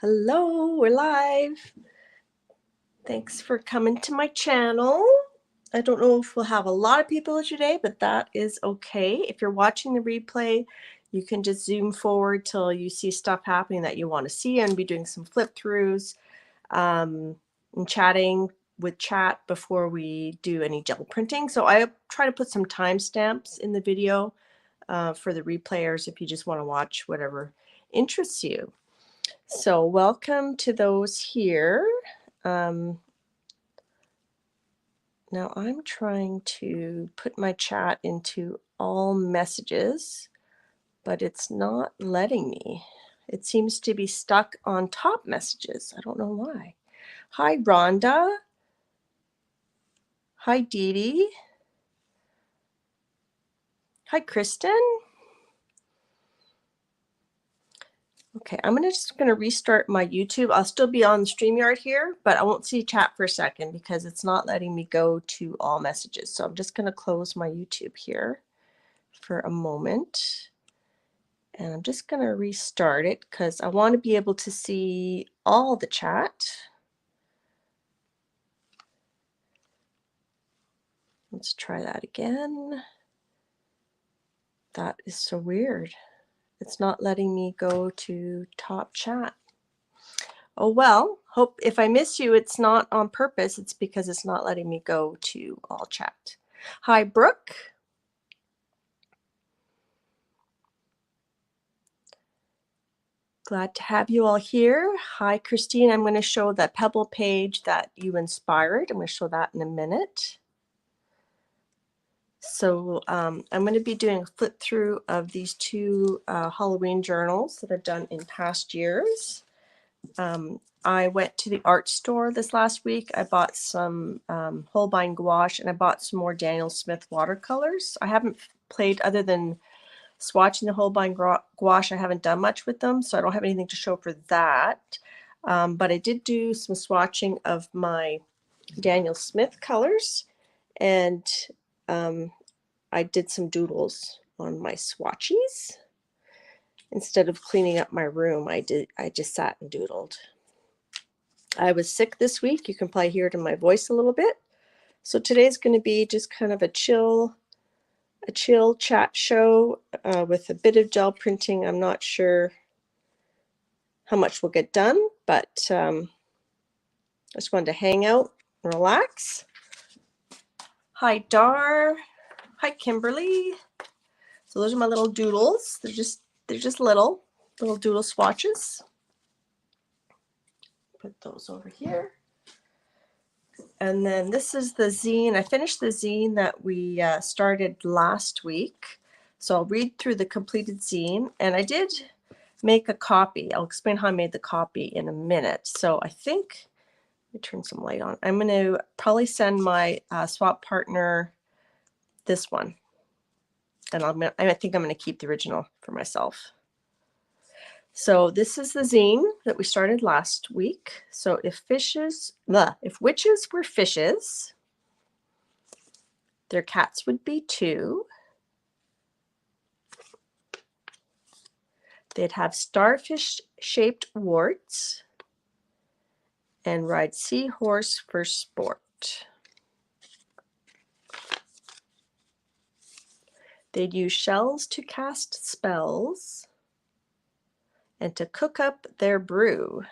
Hello, we're live. Thanks for coming to my channel. I don't know if we'll have a lot of people today, but that is okay. If you're watching the replay, you can just zoom forward till you see stuff happening that you want to see and be doing some flip throughs and chatting with chat before we do any gel printing. So I try to put some timestamps in the video for the replayers if you just want to watch whatever interests you. So welcome to those here. Now I'm trying to put my chat into all messages, but it's not letting me. It seems to be stuck on top messages. I don't know why. Hi, Rhonda. Hi, Dee Dee. Hi, Kristen. Okay, I'm just going to restart my YouTube. I'll still be on StreamYard here, but I won't see chat for a second because it's not letting me go to all messages. So I'm just going to close my YouTube here for a moment. And I'm just going to restart it because I want to be able to see all the chat. Let's try that again. That is so weird. It's not letting me go to top chat. Oh well, hope if I miss you, it's not on purpose. It's because it's not letting me go to all chat. Hi, Brooke. Glad to have you all here. Hi, Christine. I'm going to show that Pebble page that you inspired. I'm going to show that in a minute. So I'm going to be doing a flip through of these two Halloween journals that I've done in past years. I went to the art store this last week. I bought some Holbein gouache and I bought some more Daniel Smith watercolors. I haven't played other than swatching the Holbein gouache. I haven't done much with them, so I don't have anything to show for that. But I did do some swatching of my Daniel Smith colors, and I did some doodles on my swatches. Instead of cleaning up my room, I just sat and doodled. I was sick this week. You can probably hear it in my voice a little bit. So today's going to be just kind of a chill chat show with a bit of gel printing. I'm not sure how much we'll get done, but I just wanted to hang out and relax. Hi, Dar. Hi, Kimberly. So those are my little doodles. They're just little doodle swatches. Put those over here. And then this is the zine. I finished the zine that we started last week. So I'll read through the completed zine. And I did make a copy. I'll explain how I made the copy in a minute. So I think, let me turn some light on. I'm going to probably send my swap partner this one. And I think I'm going to keep the original for myself. So this is the zine that we started last week. So if witches were fishes, their cats would be too. They'd have starfish-shaped warts and ride seahorse for sport. They'd use shells to cast spells and to cook up their brew.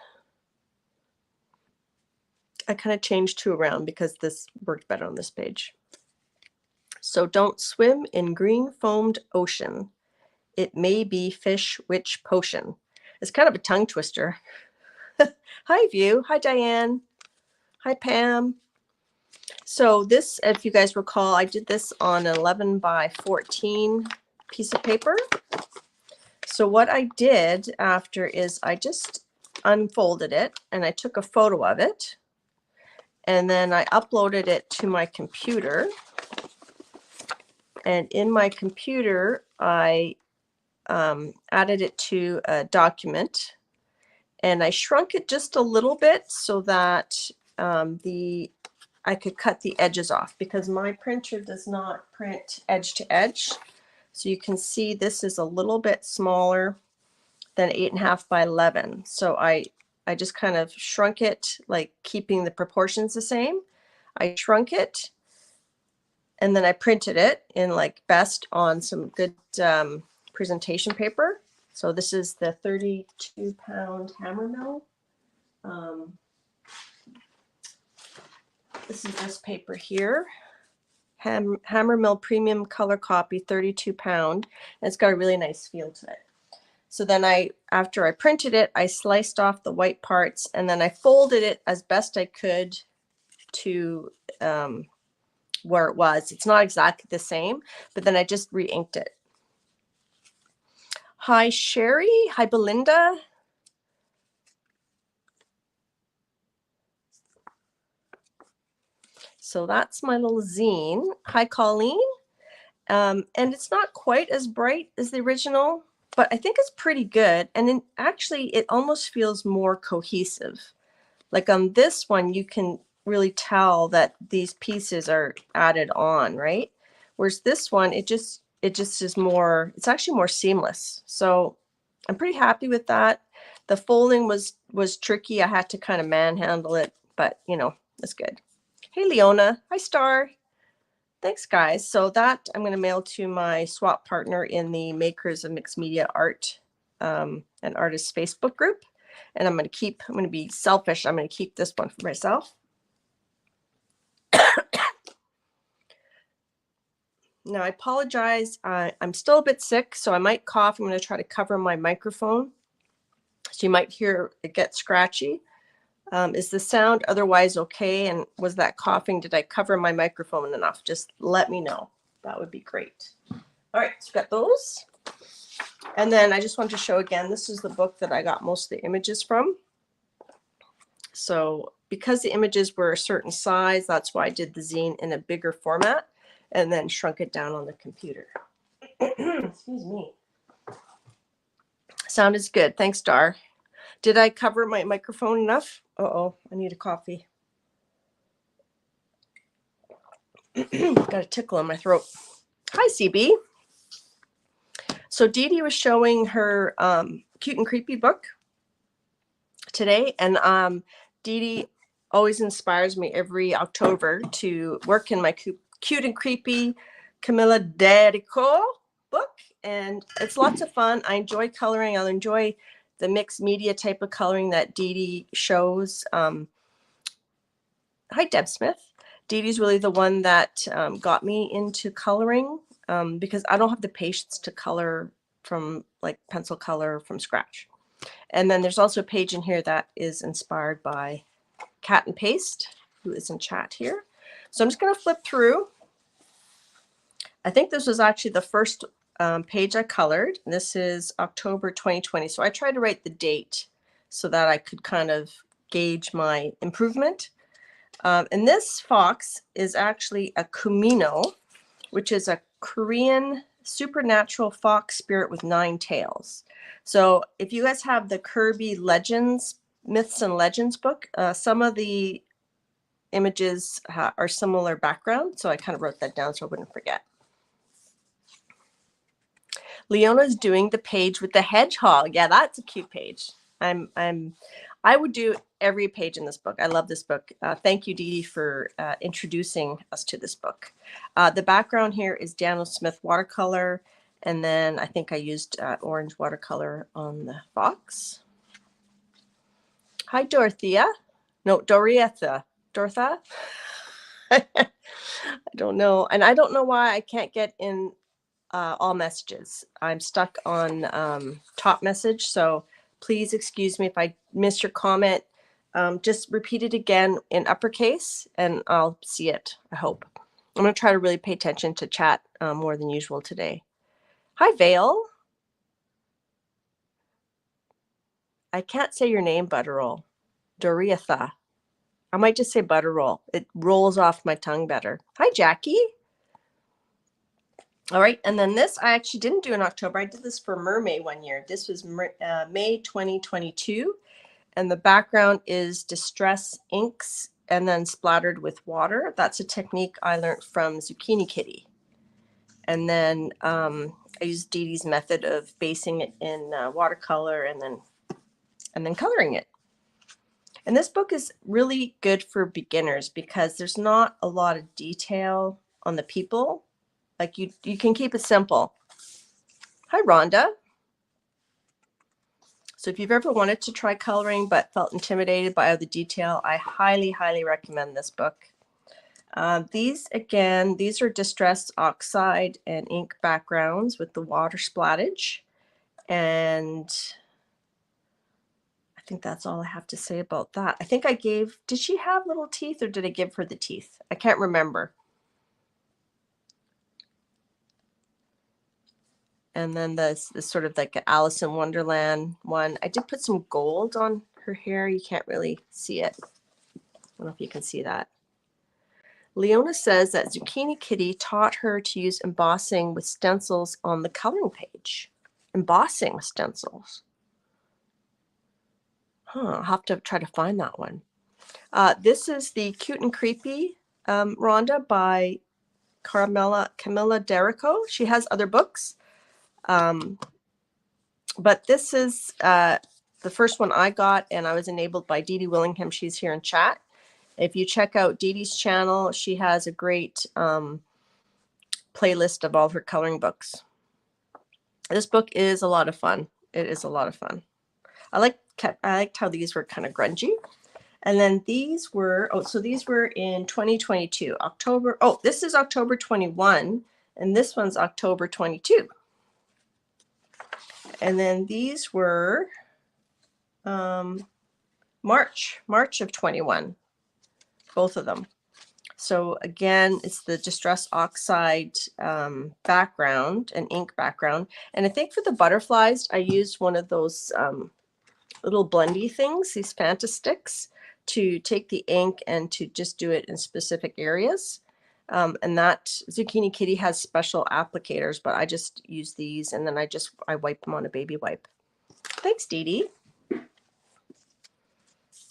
I kind of changed two around because this worked better on this page. So don't swim in green foamed ocean. It may be fish witch potion. It's kind of a tongue twister. Hi, View. Hi, Diane. Hi, Pam. So this, if you guys recall, I did this on an 11 by 14 piece of paper. So what I did after is I just unfolded it and I took a photo of it. And then I uploaded it to my computer. And in my computer, I added it to a document. And I shrunk it just a little bit so that I could cut the edges off because my printer does not print edge to edge. So you can see this is a little bit smaller than 8.5 by 11. So I I just kind of shrunk it, like keeping the proportions the same. I shrunk it, and then I printed it in like best on some good presentation paper. So this is the 32-pound hammer mill. This is this paper here. Hammer Mill Premium Color Copy, 32-pound. And it's got a really nice feel to it. So then after I printed it, I sliced off the white parts, and then I folded it as best I could to where it was. It's not exactly the same, but then I just re-inked it. Hi, Sherry. Hi, Belinda. So that's my little zine. Hi, Colleen. And it's not quite as bright as the original, but I think it's pretty good. And then actually it almost feels more cohesive. Like on this one, you can really tell that these pieces are added on, right? Whereas this one, it just is more, it's actually more seamless. So I'm pretty happy with that. The folding was tricky. I had to kind of manhandle it, but you know, it's good. Hey, Leona. Hi, Star. Thanks, guys. So that I'm going to mail to my swap partner in the Makers of Mixed Media Art and Artists Facebook group. And I'm going to be selfish. I'm going to keep this one for myself. Now, I apologize. I'm still a bit sick, so I might cough. I'm going to try to cover my microphone. So you might hear it get scratchy. Is the sound otherwise okay? And was that coughing? Did I cover my microphone enough? Just let me know. That would be great. All right, so got those. And then I just want to show again, this is the book that I got most of the images from. So because the images were a certain size, that's why I did the zine in a bigger format and then shrunk it down on the computer. Excuse me. Sound is good. Thanks, Dar. Did I cover my microphone enough? Uh-oh, I need a coffee. Got a tickle in my throat. Hi, CB. So Dee Dee was showing her Cute and Creepy book today, and Dee Dee always inspires me every October to work in my Cute and Creepy Camilla D'Errico book, and it's lots of fun. I enjoy coloring. I'll enjoy the mixed media type of coloring that Dee Dee shows. Hi, Deb Smith. Dee Dee's really the one that got me into coloring because I don't have the patience to color from like pencil color from scratch. And then there's also a page in here that is inspired by Cat and Paste, who is in chat here. So I'm just going to flip through. I think this was actually the first page I colored. This is October 2020. So I tried to write the date so that I could kind of gauge my improvement. And this fox is actually a Kumino, which is a Korean supernatural fox spirit with 9 tails. So if you guys have the Kirby Legends, Myths and Legends book, some of the images are similar background. So I kind of wrote that down so I wouldn't forget. Leona's doing the page with the hedgehog. Yeah, that's a cute page. I would do every page in this book. I love this book. Thank you, Dee Dee, for introducing us to this book. The background here is Daniel Smith watercolor, and then I think I used orange watercolor on the fox. Hi, Dorothea. No, Dorietha. Dorotha? I don't know. And I don't know why I can't get in all messages. I'm stuck on top message, so please excuse me if I miss your comment. Just repeat it again in uppercase and I'll see it, I hope. I'm going to try to really pay attention to chat more than usual today. Hi, Vale. I can't say your name, Butterroll. Doriatha. I might just say Butterroll. It rolls off my tongue better. Hi, Jackie. All right, and then this I actually didn't do in October. I did this for Mermaid one year. This was May 2022, and the background is Distress Inks and then splattered with water. That's a technique I learned from Zucchini Kitty. And then I used Dee Dee's method of basing it in watercolor and then coloring it. And this book is really good for beginners because there's not a lot of detail on the people. Like you can keep it simple. Hi, Rhonda. So if you've ever wanted to try coloring but felt intimidated by all the detail, I highly, highly recommend this book. These are distress oxide and ink backgrounds with the water splattage. And I think that's all I have to say about that. I think I gave, did she have little teeth or did I give her the teeth? I can't remember. And then this sort of like an Alice in Wonderland one. I did put some gold on her hair. You can't really see it. I don't know if you can see that. Leona says that Zucchini Kitty taught her to use embossing with stencils on the coloring page. Embossing with stencils. I'll have to try to find that one. This is the Cute and Creepy Rhonda by Camilla D'Errico. She has other books. But this is the first one I got, and I was enabled by Dee Dee Willingham. She's here in chat. If you check out Dee Dee's channel, she has a great playlist of all her coloring books. This book is a lot of fun. It is a lot of fun. I liked how these were kind of grungy. And then these were, so these were in 2022, October. Oh, this is October 21, and this one's October 22. And then these were March of 21, both of them. So again, it's the Distress Oxide background and ink background. And I think for the butterflies, I used one of those little blendy things, these Fanta sticks, to take the ink and to just do it in specific areas. And that Zucchini Kitty has special applicators, but I just use these and then I wipe them on a baby wipe. Thanks, Dee Dee.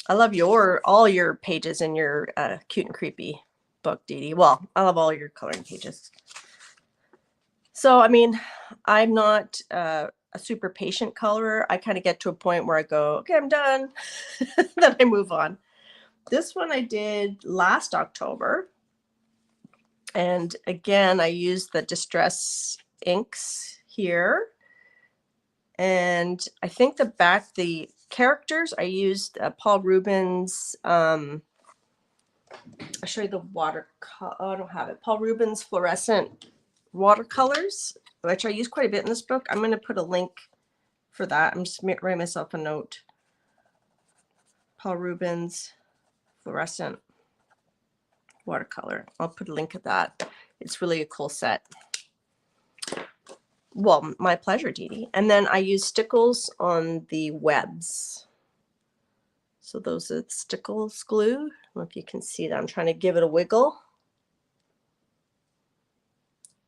I love all your pages in your Cute and Creepy book, Dee Dee. Well, I love all your coloring pages. So, I mean, I'm not a super patient colorer. I kind of get to a point where I go, okay, I'm done. Then I move on. This one I did last October. And again, I used the Distress inks here. And I think the characters, I used Paul Rubens. I'll show you the watercolor. Oh, I don't have it. Paul Rubens fluorescent watercolors, which I use quite a bit in this book. I'm going to put a link for that. I'm just writing myself a note. Paul Rubens fluorescent watercolor. I'll put a link of that. It's really a cool set. Well, my pleasure, Dee Dee. And then I use stickles on the webs. So those are stickles glue. I don't know if you can see that. I'm trying to give it a wiggle.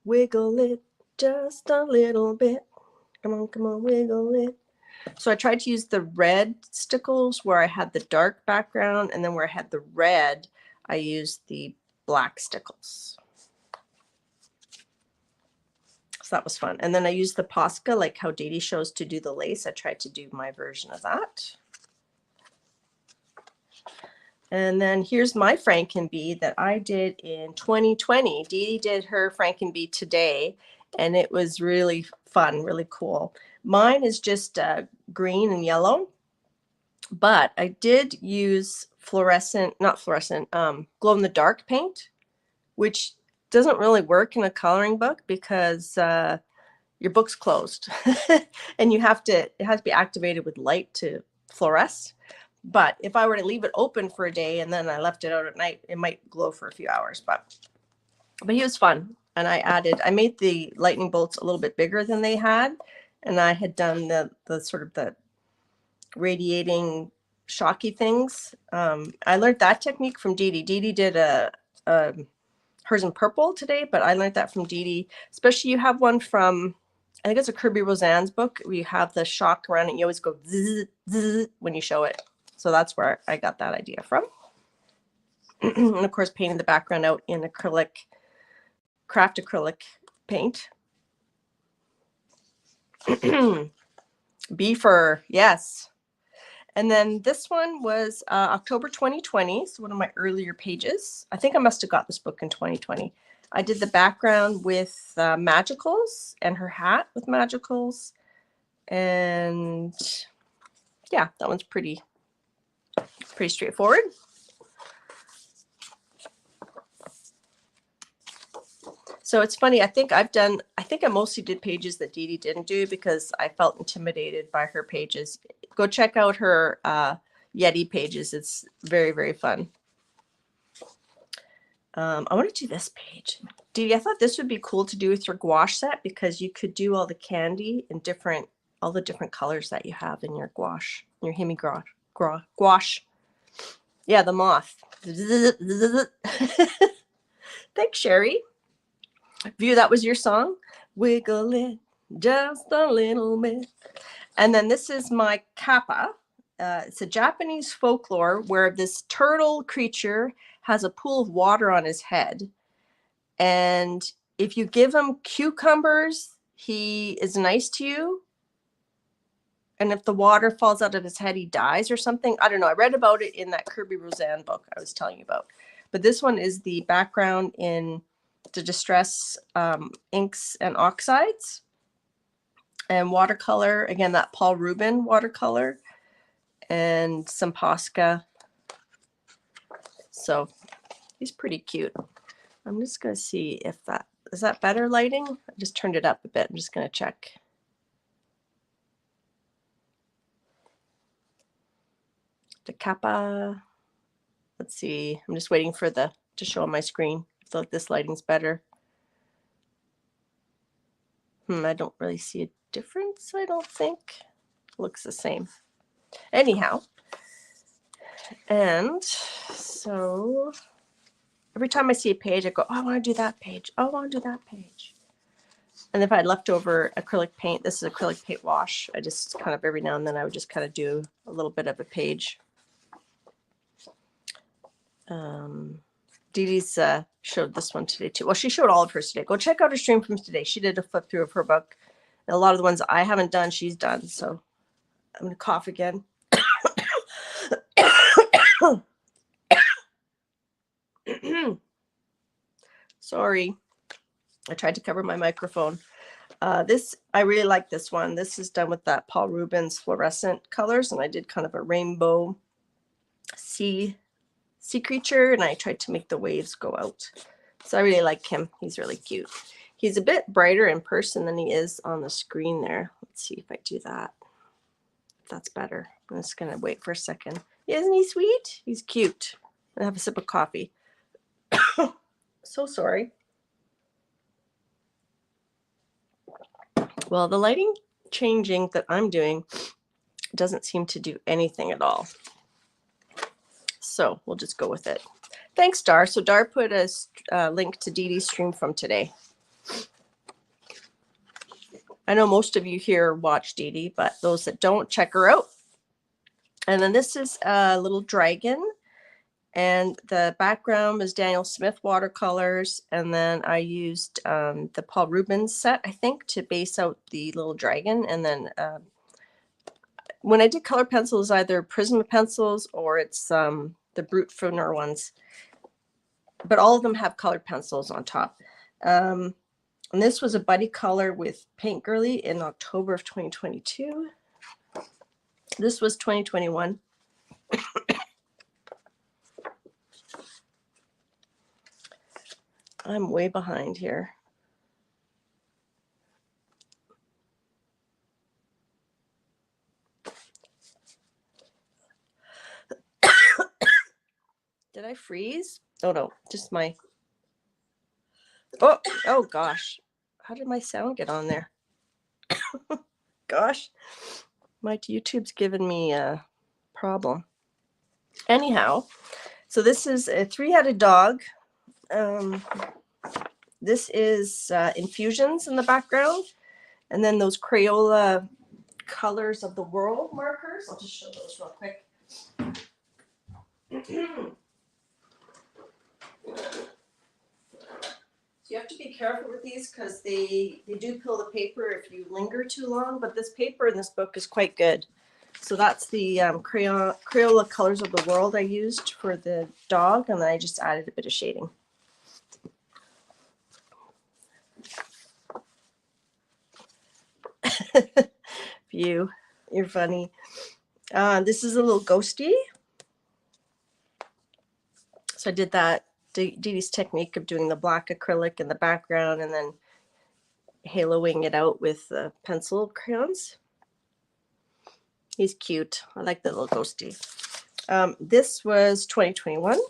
Wiggle it just a little bit. Come on, wiggle it. So I tried to use the red stickles where I had the dark background, and then where I had the red, I used the black stickles. So that was fun. And then I used the Posca, like how Dee Dee shows to do the lace. I tried to do my version of that. And then here's my Frankenbee that I did in 2020. Dee Dee did her Frankenbee today, and it was really fun, really cool. Mine is just green and yellow, but I did use glow-in-the-dark paint, which doesn't really work in a coloring book because your book's closed and it has to be activated with light to fluoresce. But if I were to leave it open for a day and then I left it out at night, it might glow for a few hours. But he was fun. And I made the lightning bolts a little bit bigger than they had. And I had done the sort of the radiating shocky things. I learned that technique from Dee Dee. Dee Dee did hers in purple today, but I learned that from Dee Dee. Especially you have one from, I think it's a Kirby Roseanne's book, where you have the shock around it. You always go zzz, zzz when you show it. So that's where I got that idea from. And of course, painting the background out in craft acrylic paint. Bee fur, yes. And then this one was October 2020. So one of my earlier pages. I think I must have got this book in 2020. I did the background with magicals and her hat with magicals. And yeah, that one's pretty straightforward. So it's funny. I think I mostly did pages that Dee Dee didn't do because I felt intimidated by her pages. Go check out her Yeti pages. It's very, very fun. I want to do this page. Dee Dee, I thought this would be cool to do with your gouache set because you could do all the candy in all the different colors that you have in your gouache, your Hemi gouache. Yeah, the moth. Thanks, Sherry. View, that was your song. Wiggle it just a little bit. And then this is my kappa. It's a Japanese folklore where this turtle creature has a pool of water on his head. And if you give him cucumbers, he is nice to you. And if the water falls out of his head, he dies or something. I don't know. I read about it in that Kirby Roseanne book I was telling you about. But this one is the background in the distress inks and oxides and watercolor. Again, that Paul Rubin watercolor and some Posca. So he's pretty cute. I'm just going to see if is that better lighting? I just turned it up a bit. I'm just going to check. The kappa. Let's see. I'm just waiting for to show on my screen. I feel like this lighting's better. I don't really see a difference, I don't think. It looks the same. Anyhow. And so every time I see a page, I go, oh, I want to do that page. Oh, I want to do that page. And if I had leftover acrylic paint, this is acrylic paint wash. I just kind of every now and then I would just kind of do a little bit of a page. Dee Dee's showed this one today too. Well, she showed all of hers today. Go check out her stream from today. She did a flip through of her book. And a lot of the ones I haven't done, she's done. So I'm going to cough again. Sorry. I tried to cover my microphone. I really like this one. This is done with that Paul Rubens fluorescent colors. And I did kind of a rainbow sea creature, and I tried to make the waves go out. So I really like him. He's really cute. He's a bit brighter in person than he is on the screen there. Let's see if I do that. That's better. I'm just going to wait for a second. Isn't he sweet? He's cute. I have a sip of coffee. So sorry. Well, the lighting changing that I'm doing doesn't seem to do anything at all. So we'll just go with it. Thanks, Dar. So Dar put a link to Dee Dee's stream from today. I know most of you here watch Dee Dee, but those that don't, check her out. And then this is a little dragon. And the background is Daniel Smith watercolors. And then I used the Paul Rubens set, I think, to base out the little dragon. And then when I did color pencils, either Prisma pencils or it's the Brute Funer ones. But all of them have colored pencils on top. And this was a buddy color with Paint Girly in October of 2022. This was 2021. I'm way behind here. Did I freeze? Oh no, just my... Oh gosh. How did my sound get on there? Gosh, my YouTube's given me a problem. Anyhow, so this is a three-headed dog. This is infusions in the background. And then those Crayola colors of the world markers. I'll just show those real quick. So you have to be careful with these because they do peel the paper if you linger too long. But this paper in this book is quite good. So that's the Crayola Colors of the World I used for the dog, and then I just added a bit of shading. You're funny. This is a little ghosty. So I did that, Dee Dee's technique of doing the black acrylic in the background and then haloing it out with pencil crayons. He's cute. I like the little ghosty. This was 2021.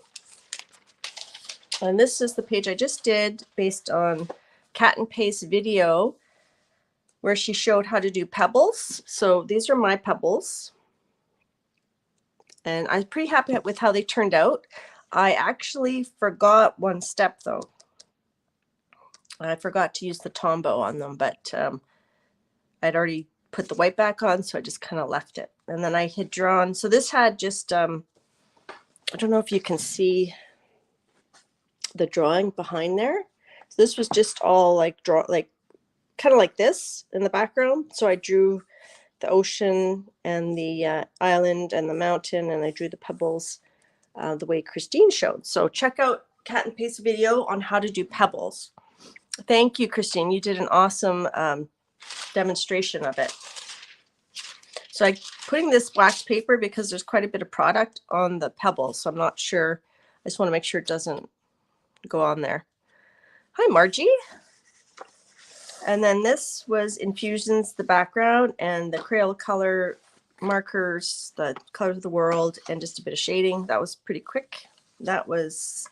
And this is the page I just did based on Cat and Pace's video where she showed how to do pebbles. So these are my pebbles. And I'm pretty happy with how they turned out. I actually forgot one step though. I forgot to use the Tombow on them, but I'd already put the white back on, so I just kind of left it. And then I had drawn, so this had just, I don't know if you can see the drawing behind there. So this was just all like kind of like this in the background. So I drew the ocean and the island and the mountain, and I drew the pebbles the way Christine showed. So check out Cat and Pace video on how to do pebbles. Thank you, Christine. You did an awesome demonstration of it. So I'm putting this wax paper because there's quite a bit of product on the pebbles, so I'm not sure. I just want to make sure it doesn't go on there. Hi, Margie. And then this was Infusions, the background, and the Crayola color markers, the Colors of the World, and just a bit of shading. That was pretty quick. That was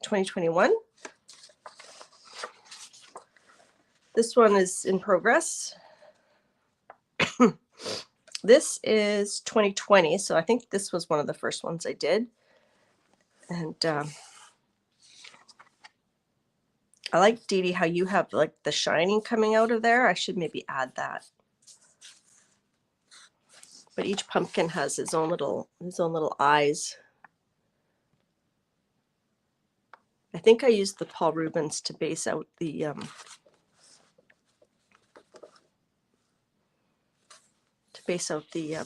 2021. This one is in progress. This is 2020, so I think this was one of the first ones I did. And I like, Dee Dee, how you have like the shining coming out of there. I should maybe add that. But each pumpkin has his own little eyes. I think I used the Paul Rubens to base out the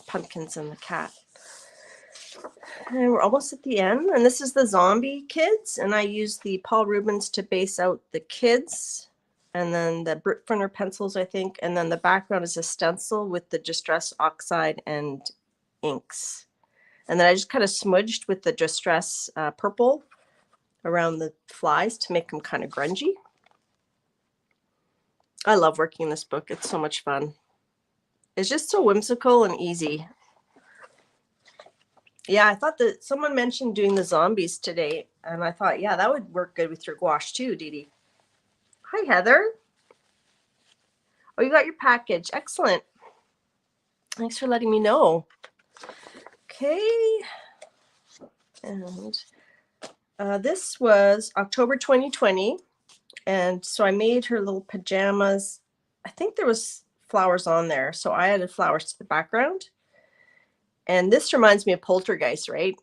pumpkins and the cat. And we're almost at the end. And this is the zombie kids. And I used the Paul Rubens to base out the kids. And then the Brit Fronter pencils, I think. And then the background is a stencil with the Distress Oxide and inks. And then I just kind of smudged with the Distress purple around the flies to make them kind of grungy. I love working this book. It's so much fun. It's just so whimsical and easy. Yeah, I thought that someone mentioned doing the zombies today, and I thought, yeah, that would work good with your gouache too, Dee Dee. Hi, Heather. Oh, you got your package. Excellent. Thanks for letting me know. Okay. And this was October 2020, and so I made her little pajamas. I think there was flowers on there, so I added flowers to the background. And this reminds me of Poltergeist, right?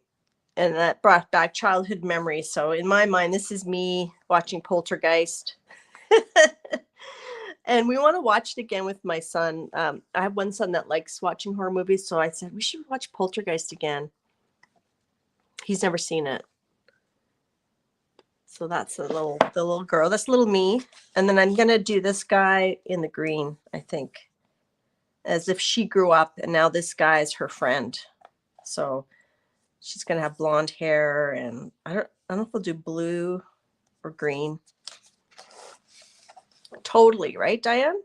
And that brought back childhood memories. So in my mind, this is me watching Poltergeist. And we want to watch it again with my son. I have one son that likes watching horror movies, so I said we should watch Poltergeist again. He's never seen it. So that's the little girl. That's little me. And then I'm going to do this guy in the green, I think, as if she grew up and now this guy is her friend. So she's going to have blonde hair, and I don't know if we'll do blue or green. Totally, right, Diane?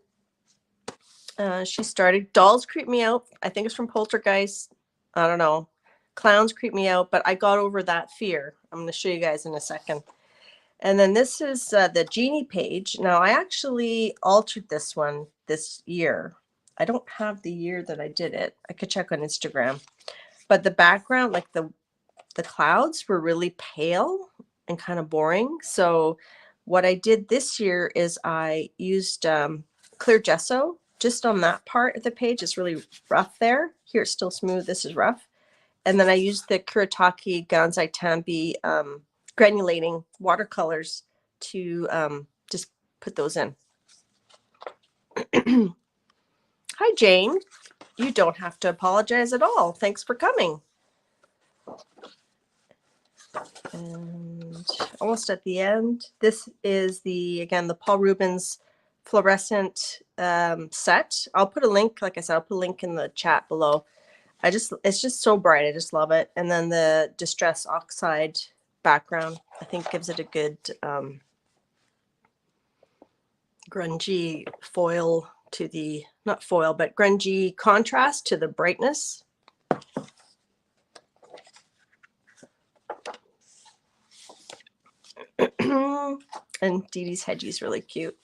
She started. Dolls creep me out. I think it's from Poltergeist. I don't know. Clowns creep me out, but I got over that fear. I'm going to show you guys in a second. And then this is the Genie page. Now, I actually altered this one this year. I don't have the year that I did it. I could check on Instagram. But the background, like the clouds were really pale and kind of boring. So what I did this year is I used clear gesso just on that part of the page. It's really rough there. Here it's still smooth. This is rough. And then I used the Kuretake Gansai Tambi granulating watercolors to just put those in. Hi, Jane. You don't have to apologize at all. Thanks for coming. And almost at the end. This is again, the Paul Rubens fluorescent set. I'll put a link, like I said, I'll put a link in the chat below. It's just so bright. I just love it. And then the Distress Oxide background, I think gives it a good grungy foil to the, not foil, but grungy contrast to the brightness. And Dee Dee's hedgie is really cute.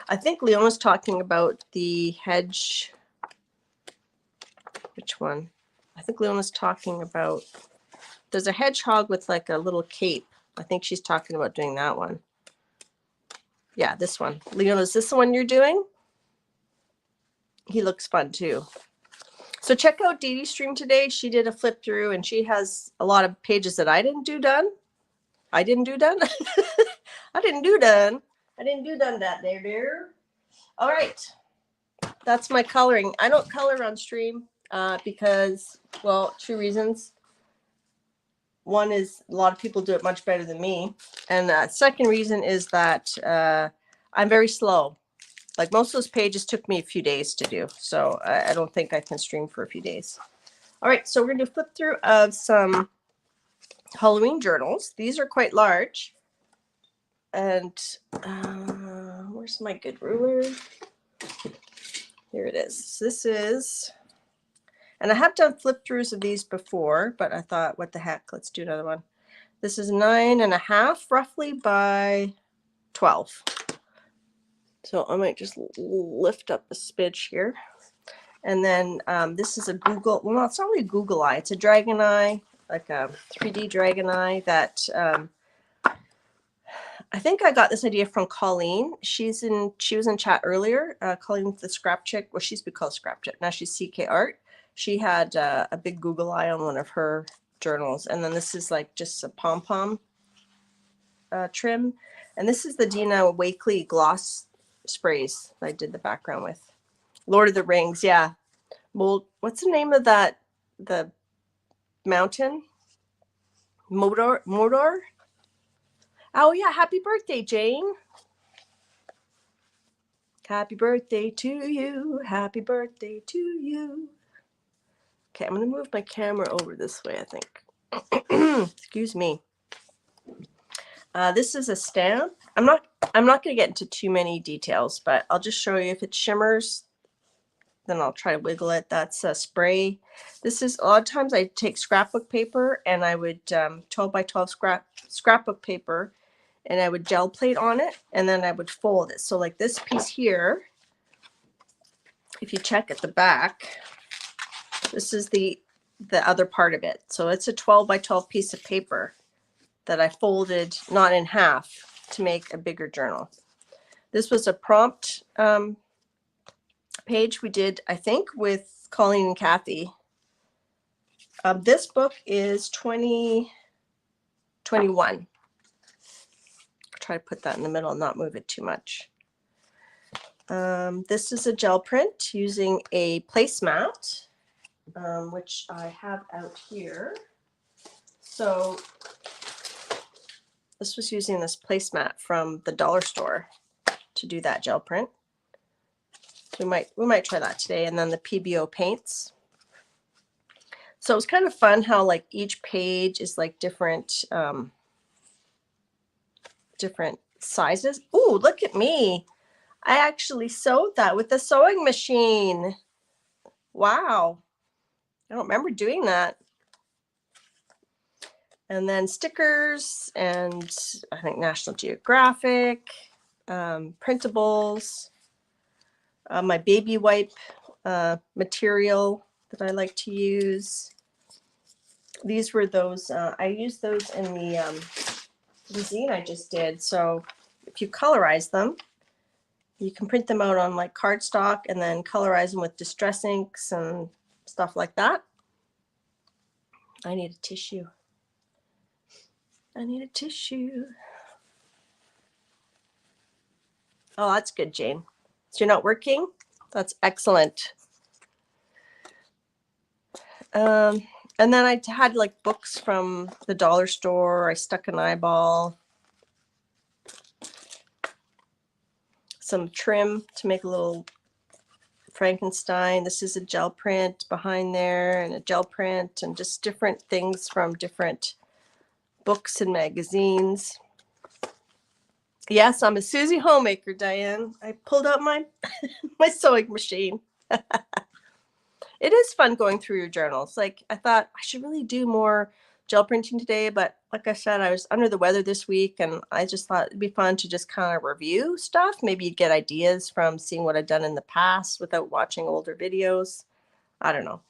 I think Leon was talking about the hedge. Which one? I think Leon was talking about, there's a hedgehog with like a little cape. I think she's talking about doing that one. Yeah, this one. Leon, is this the one you're doing? He looks fun too. So check out Dee Dee's stream today. She did a flip through and she has a lot of pages that I didn't do done. I didn't do done. I didn't do done. I didn't do done that there, dear. All right. That's my coloring. I don't color on stream because, well, two reasons. One is a lot of people do it much better than me. And second reason is that I'm very slow. Like most of those pages took me a few days to do. So I don't think I can stream for a few days. All right. So we're going to do a flip through of some Halloween journals. These are quite large. And where's my good ruler? Here it is. So this is, and I have done flip throughs of these before, but I thought, what the heck, let's do another one. This is 9.5 roughly by 12. So I might just lift up a smidge here. And then this is a Google, well, no, it's not really a Google eye. It's a dragon eye, like a 3D dragon eye that I think I got this idea from Colleen. She was in chat earlier. Colleen, the scrap chick. Well, she used to be called scrap chick. Now she's CK Art. She had a big Google eye on one of her journals. And then this is like just a pom-pom trim. And this is the Dina Wakley gloss sprays I did the background with. Lord of the Rings, yeah. Well, what's the name of that? The mountain? Mordor? Oh, yeah. Happy birthday, Jane. Happy birthday to you. Happy birthday to you. Okay, I'm going to move my camera over this way, I think. Excuse me. This is a stamp. I'm not going to get into too many details, but I'll just show you if it shimmers. Then I'll try to wiggle it. That's a spray. This is, a lot of times I take scrapbook paper and I would 12 by 12 scrapbook paper, and I would gel plate on it, and then I would fold it. So like this piece here, if you check at the back, this is the other part of it. So it's a 12 by 12 piece of paper that I folded not in half to make a bigger journal. This was a prompt page we did, I think, with Colleen and Kathy. This book is 2021. Try to put that in the middle and not move it too much. This is a gel print using a placemat, which I have out here. So this was using this placemat from the dollar store to do that gel print. We might try that today. And then the PBO paints. So it was kind of fun how like each page is like different different sizes. Ooh, look at me. I actually sewed that with the sewing machine. Wow. I don't remember doing that. And then stickers and I think National Geographic, printables, my baby wipe material that I like to use. These were those, I used those in the zine I just did. So if you colorize them, you can print them out on like cardstock and then colorize them with distress inks and stuff like that. I need a tissue. I need a tissue. Oh, that's good, Jane. So you're not working? That's excellent. And then I had like books from the dollar store. I stuck an eyeball, some trim to make a little Frankenstein. This is a gel print behind there, and a gel print, and just different things from different books and magazines. Yes, I'm a Susie homemaker, Diane. I pulled out my my sewing machine. It is fun going through your journals. Like, I thought I should really do more gel printing today, but like I said, I was under the weather this week, and I just thought it'd be fun to just kind of review stuff. Maybe you get ideas from seeing what I've done in the past without watching older videos. I don't know.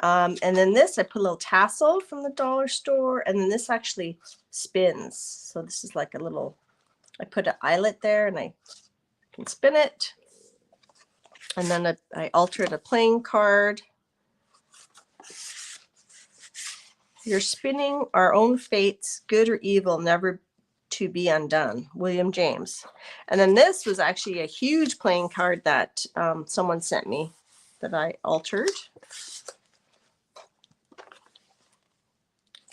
And then this, I put a little tassel from the dollar store, and then this actually spins. So this is like a little, I put an eyelet there, and I can spin it. And then I altered a playing card. You're spinning our own fates, good or evil, never to be undone. William James. And then this was actually a huge playing card that someone sent me that I altered.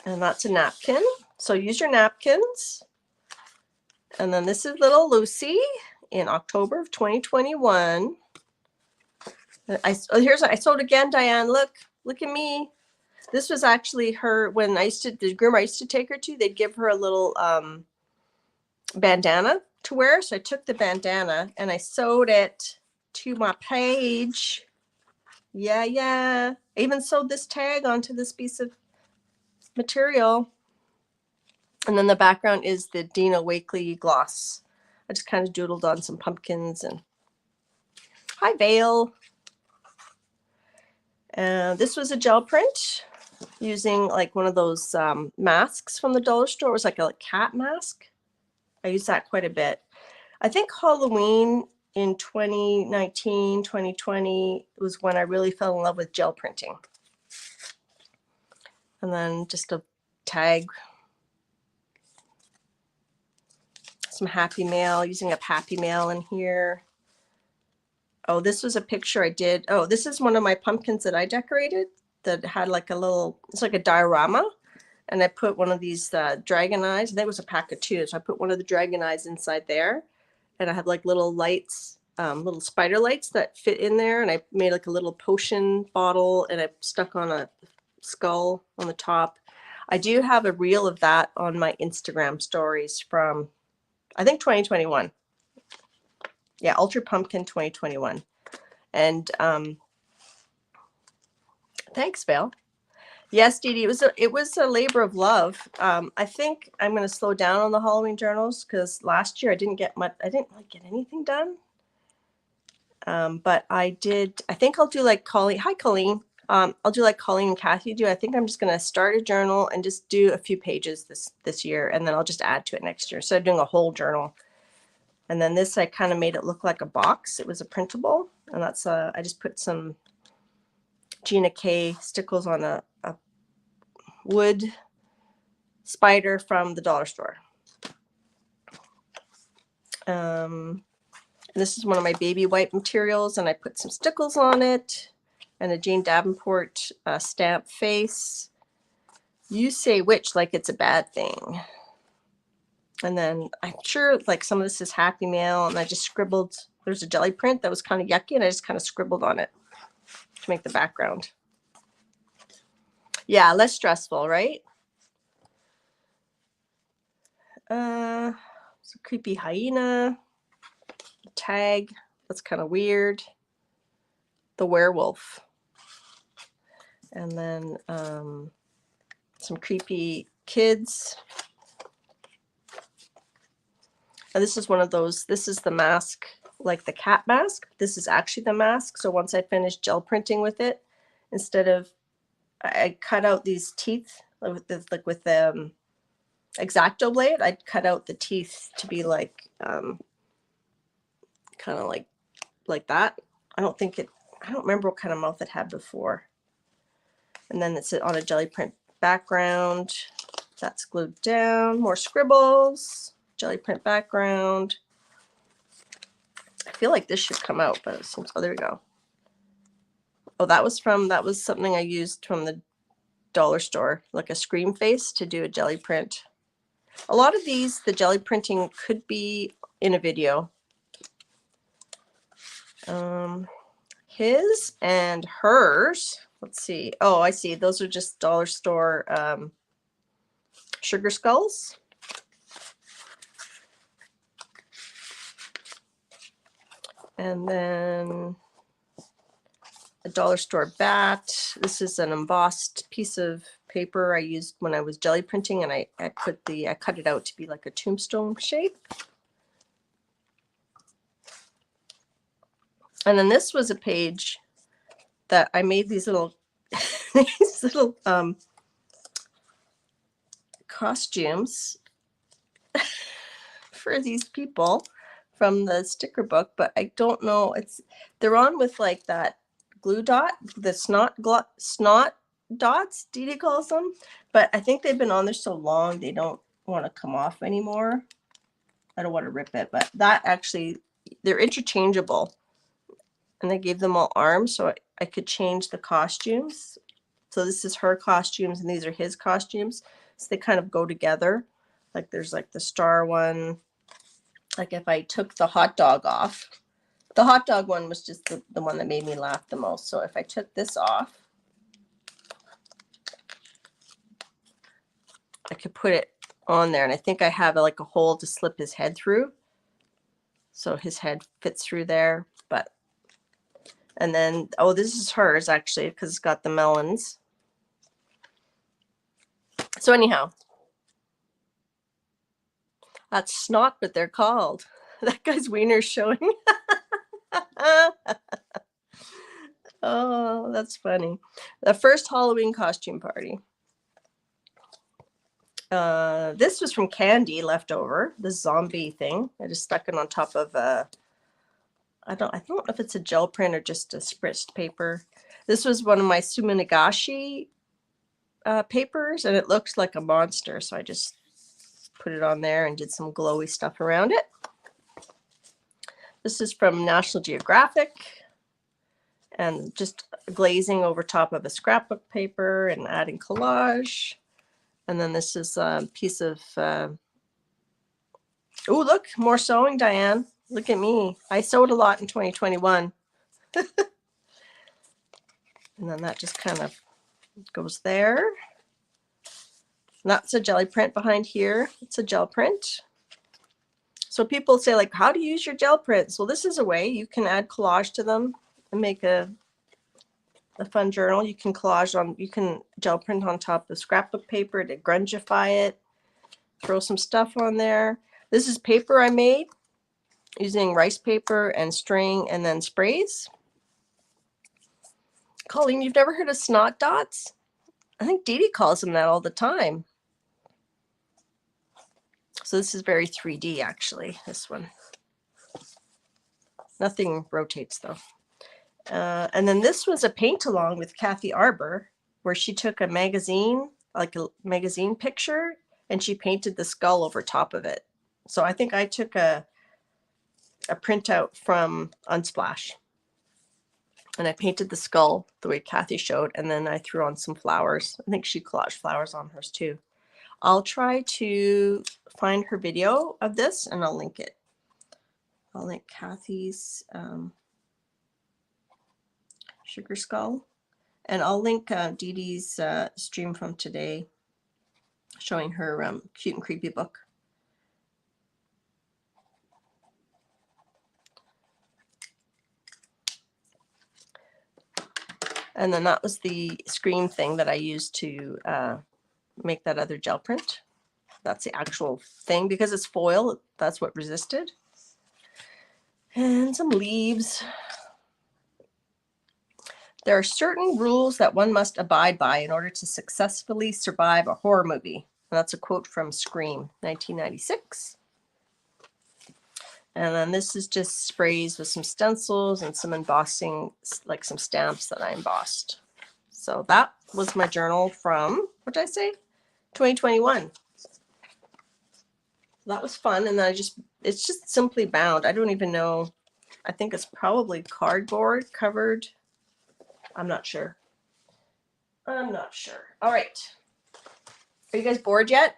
And that's a napkin. So use your napkins. And then this is little Lucy in October of 2021. I sewed again, Diane. Look at me. This was actually her when the groomer I used to take her to. They'd give her a little bandana to wear. So I took the bandana and I sewed it to my page. Yeah. I even sewed this tag onto this piece of material. And then the background is the Dina Wakley gloss. I just kind of doodled on some pumpkins and hi, Vale. This was a gel print using like one of those masks from the dollar store. It was like a cat mask. I used that quite a bit. I think Halloween in 2019, 2020 was when I really fell in love with gel printing. And then just a tag. Some happy mail, using a happy mail in here. Oh, this was a picture I did. Oh, this is one of my pumpkins that I decorated that had like a little, it's like a diorama. And I put one of these dragon eyes. I think it was a pack of two. So I put one of the dragon eyes inside there. And I had like little lights, little spider lights that fit in there. And I made like a little potion bottle and I stuck on a skull on the top. I do have a reel of that on my Instagram stories from, I think, 2021. Yeah, Ultra Pumpkin 2021. And thanks, Val. Yes, Dee Dee, it was a labor of love. I think I'm going to slow down on the Halloween journals because last year I didn't get much. I didn't really get anything done. But I did. I think I'll do like Colleen. Hi, Colleen. I'll do like Colleen and Kathy do. I think I'm just going to start a journal and just do a few pages this year, and then I'll just add to it next year. So I'm doing a whole journal. And then this, I kind of made it look like a box. It was a printable, and that's I just put some Gina K stickles on a wood spider from the dollar store. This is one of my baby wipe materials, and I put some stickles on it, and a Jane Davenport stamp face. You say which like it's a bad thing. And then I'm sure like some of this is happy mail, and I just scribbled. There's a jelly print that was kind of yucky, and I just kind of scribbled on it to make the background. Yeah, less stressful, right? It's a creepy hyena. Tag. That's kind of weird. The werewolf. And then some creepy kids. And this is one of those, this is the mask, like the cat mask. This is actually the mask. So once I finished gel printing with it, instead of, I cut out these teeth with the X-Acto blade. I cut out the teeth to be like, kind of like that. I don't remember what kind of mouth it had before. And then it's on a jelly print background. That's glued down. More scribbles. Jelly print background. I feel like this should come out, but it seems, oh, there we go. Oh, that was something I used from the dollar store, like a scream face to do a jelly print. A lot of these, the jelly printing could be in a video. His and hers, let's see. Oh, I see. Those are just dollar store sugar skulls. And then a dollar store bat. This is an embossed piece of paper I used when I was jelly printing, and I cut it out to be like a tombstone shape. And then this was a page that I made these little these little costumes for these people from the sticker book, but I don't know. They're on with like that glue dot, the snot dots, Dee Dee calls them. But I think they've been on there so long they don't want to come off anymore. I don't want to rip it, but that actually, they're interchangeable. And they gave them all arms, so I could change the costumes. So this is her costumes and these are his costumes. So they kind of go together. Like there's like the star one. Like if I took the hot dog off, the hot dog one was just the one that made me laugh the most. So if I took this off, I could put it on there. And I think I have like a hole to slip his head through. So his head fits through there. And then, oh, this is hers actually, because it's got the melons. So anyhow, that's snot, but they're called. That guy's wiener's showing. Oh, that's funny. The first Halloween costume party. This was from Candy leftover, the zombie thing. I just stuck it on top of I don't know if it's a gel print or just a spritzed paper. This was one of my Suminagashi papers, and it looks like a monster. So I just put it on there and did some glowy stuff around it. This is from National Geographic, and just glazing over top of a scrapbook paper and adding collage. And then this is a piece of, oh, look, more sewing, Diane. Look at me. I sewed a lot in 2021. And then that just kind of goes there. And that's a jelly print behind here. It's a gel print. So people say, like, how do you use your gel prints? Well, this is a way you can add collage to them and make a fun journal. You can you can gel print on top of scrapbook paper to grungify it. Throw some stuff on there. This is paper I made using rice paper and string and then sprays. Colleen, you've never heard of snot dots? I think Dee Dee calls them that all the time. So this is very 3D actually, this one. Nothing rotates though. And then this was a paint along with Kathy Arbor, where she took a magazine, like a magazine picture, and she painted the skull over top of it. So I think I took a printout from Unsplash, and I painted the skull the way Kathy showed, and then I threw on some flowers. I think she collaged flowers on hers too. I'll try to find her video of this and I'll link it. I'll link Kathy's sugar skull, and I'll link Dee Dee's stream from today showing her cute and creepy book. And then that was the screen thing that I used to make that other gel print. That's the actual thing, because it's foil, that's what resisted. And some leaves. There are certain rules that one must abide by in order to successfully survive a horror movie. And that's a quote from Scream, 1996. And then this is just sprays with some stencils and some embossing, like some stamps that I embossed. So that was my journal from, what did I say? 2021. That was fun. And then it's just simply bound. I don't even know. I think it's probably cardboard covered I'm not sure. I'm not sure. All right. Are you guys bored yet?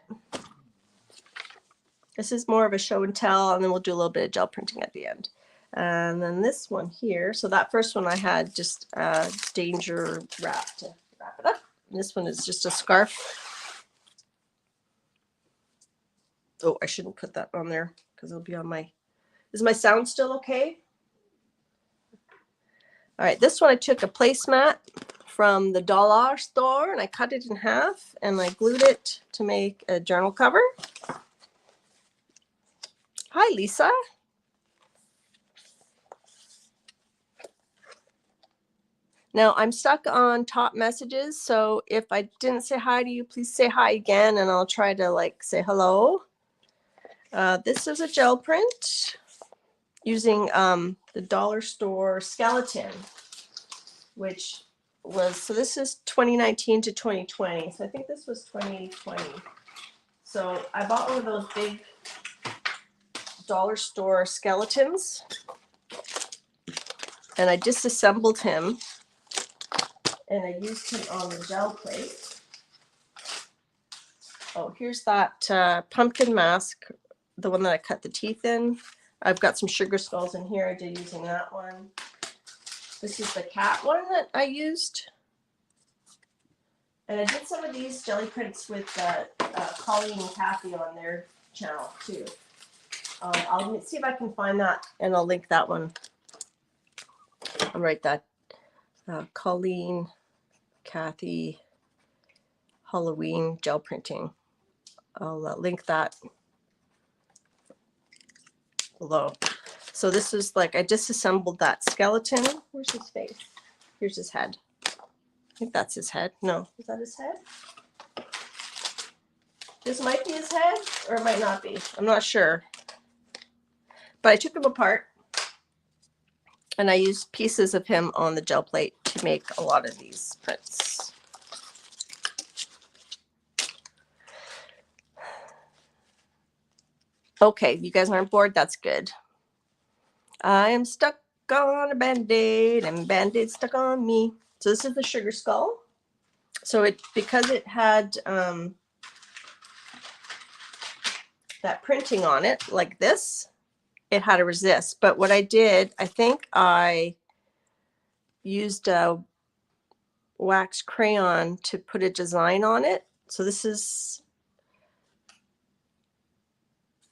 This is more of a show and tell, and then we'll do a little bit of gel printing at the end. And then this one here. So that first one I had just danger wrap to wrap it up. And this one is just a scarf. Oh, I shouldn't put that on there because it'll be on my... Is my sound still okay? All right, this one I took a placemat from the dollar store and I cut it in half and I glued it to make a journal cover. Hi, Lisa. Now I'm stuck on top messages, so if I didn't say hi to you, please say hi again and I'll try to like say hello. This is a gel print using the dollar store skeleton, which was, so this is 2019 to 2020. So I think this was 2020. So I bought one of those big dollar store skeletons and I disassembled him and I used him on the gel plate. Oh, here's that pumpkin mask, the one that I cut the teeth in. I've got some sugar skulls in here. I did using that one. This is the cat one that I used. And I did some of these jelly prints with Colleen and Kathy on their channel too. I'll see if I can find that and I'll link that one. I'll write that. Colleen, Kathy, Halloween gel printing. I'll link that below. So this is like, I disassembled that skeleton. Where's his face? Here's his head. I think that's his head. No, is that his head? This might be his head or it might not be. I'm not sure. But I took him apart and I used pieces of him on the gel plate to make a lot of these prints. Okay, you guys aren't bored? That's good. I am stuck on a band-aid and band-aid stuck on me. So this is the sugar skull. So it, because it had that printing on it like this, it had to resist. But what I did, I think I used a wax crayon to put a design on it. So this is,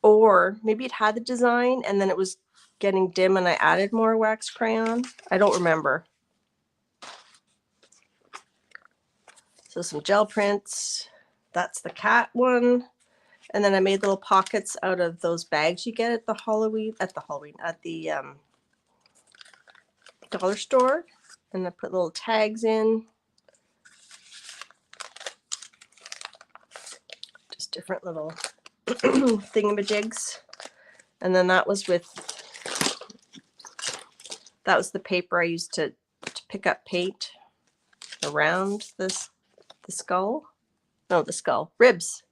or maybe it had the design and then it was getting dim and I added more wax crayon. I don't remember. So some gel prints. That's the cat one. And then I made little pockets out of those bags you get at the dollar store. And I put little tags in. Just different little thingamajigs. And then that was with, that was the paper I used to pick up paint around this, the skull. No, the skull. Ribs.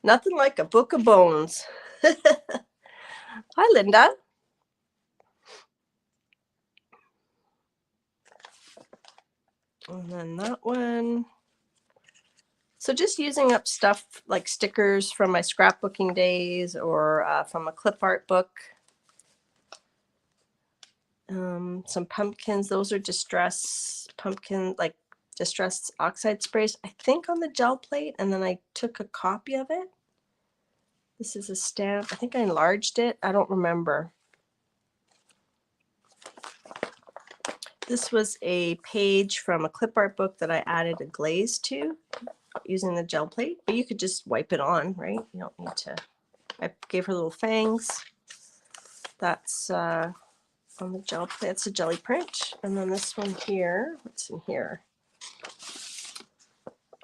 Nothing like a book of bones. Hi, Linda. And then that one. So just using up stuff like stickers from my scrapbooking days or from a clip art book. Some pumpkins. Those are distress pumpkin, like distress oxide sprays, I think on the gel plate. And then I took a copy of it. This is a stamp. I think I enlarged it. I don't remember. This was a page from a clip art book that I added a glaze to using the gel plate, but you could just wipe it on, right? You don't need to. I gave her little fangs. That's on the gel plate. It's a jelly print. And then this one here, what's in here?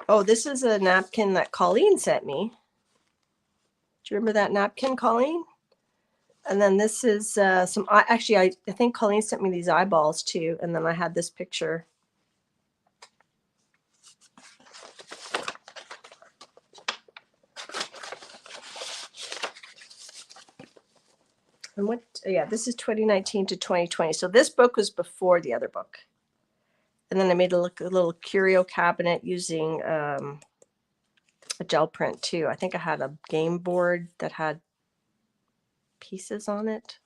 Oh, this is a napkin that Colleen sent me. Do you remember that napkin, Colleen? And then this is some, actually, I think Colleen sent me these eyeballs too. And then I had this picture. And what, yeah, this is 2019 to 2020. So this book was before the other book. And then I made a little curio cabinet using a gel print too. I think I had a game board that had pieces on it.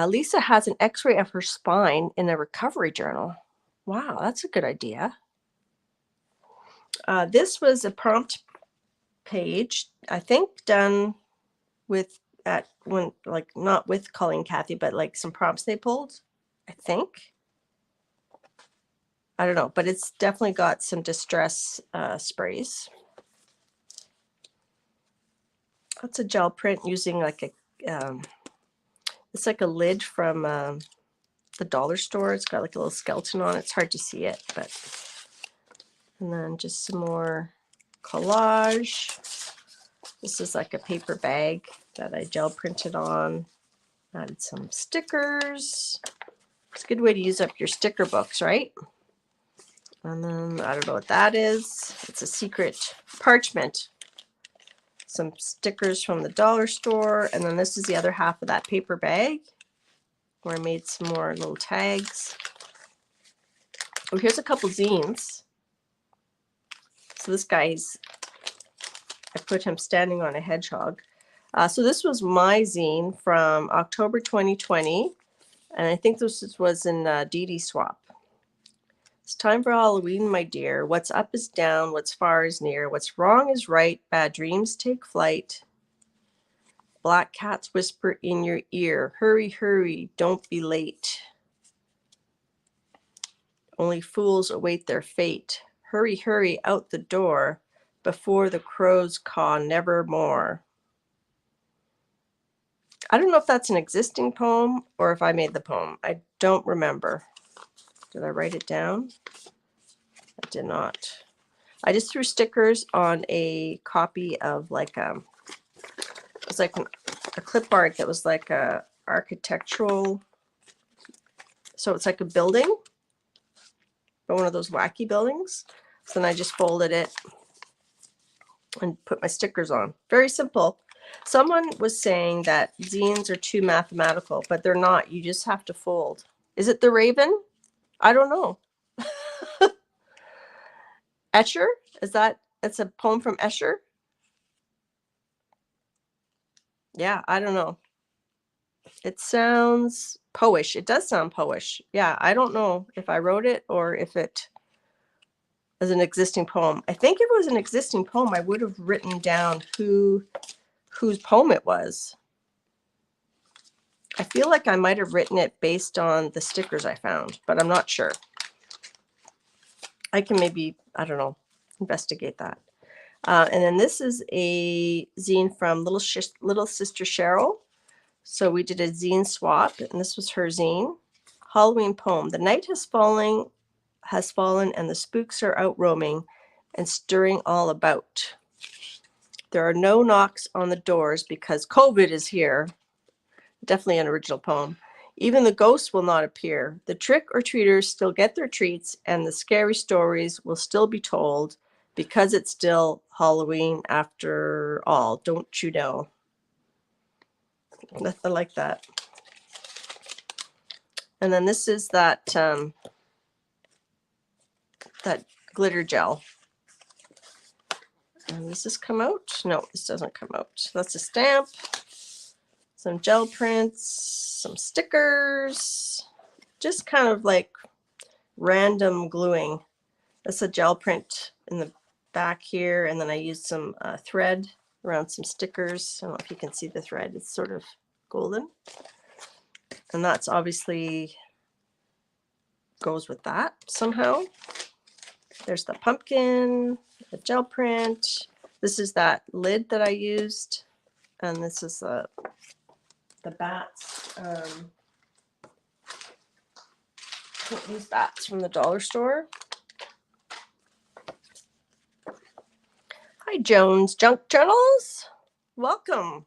Lisa has an x-ray of her spine in a recovery journal. Wow, that's a good idea. This was a prompt page, I think done with not with Colleen Cathy, but like some prompts they pulled, I think. I don't know, but it's definitely got some distress sprays. That's a gel print using like a it's like a lid from the dollar store. It's got like a little skeleton on it. It's hard to see it, but and then just some more collage. This is like a paper bag that I gel printed on. Added some stickers. It's a good way to use up your sticker books, right? And then I don't know what that is. It's a secret parchment. Some stickers from the dollar store. And then this is the other half of that paper bag where I made some more little tags. Oh, here's a couple zines. So this guy's, I put him standing on a hedgehog. So this was my zine from October 2020. And I think this was in Dee Dee Swap. It's time for Halloween, my dear. What's up is down, what's far is near. What's wrong is right, bad dreams take flight. Black cats whisper in your ear. Hurry, hurry, don't be late. Only fools await their fate. Hurry, hurry, out the door, before the crows caw nevermore. I don't know if that's an existing poem or if I made the poem. I don't remember. Did I write it down? I did not. I just threw stickers on a copy of like it was like a clip art that was like a architectural. So it's like a building, but one of those wacky buildings. So then I just folded it and put my stickers on. Very simple. Someone was saying that zines are too mathematical, but they're not. You just have to fold. Is it the Raven? I don't know. Escher? It's a poem from Escher? Yeah, I don't know. It sounds poish. It does sound poish. Yeah, I don't know if I wrote it or if it is an existing poem. I think if it was an existing poem, I would have written down whose poem it was. I feel like I might have written it based on the stickers I found, but I'm not sure. I can maybe, I don't know, investigate that. And then this is a zine from Little Sister Cheryl. So we did a zine swap, and this was her zine. Halloween poem. The night has fallen, and the spooks are out roaming and stirring all about. There are no knocks on the doors because COVID is here. Definitely an original poem. Even the ghosts will not appear. The trick-or-treaters still get their treats, and the scary stories will still be told because it's still Halloween after all. Don't you know? Nothing like that. And then this is that that glitter gel. And does this come out? No, this doesn't come out. That's a stamp. Some gel prints, some stickers, just kind of like random gluing. That's a gel print in the back here, and then I used some thread around some stickers. I don't know if you can see the thread. It's sort of golden. And that's obviously goes with that somehow. There's the pumpkin, the gel print. This is that lid that I used. And this is the bats. These bats from the dollar store. Hi, Jones Junk Journals. Welcome.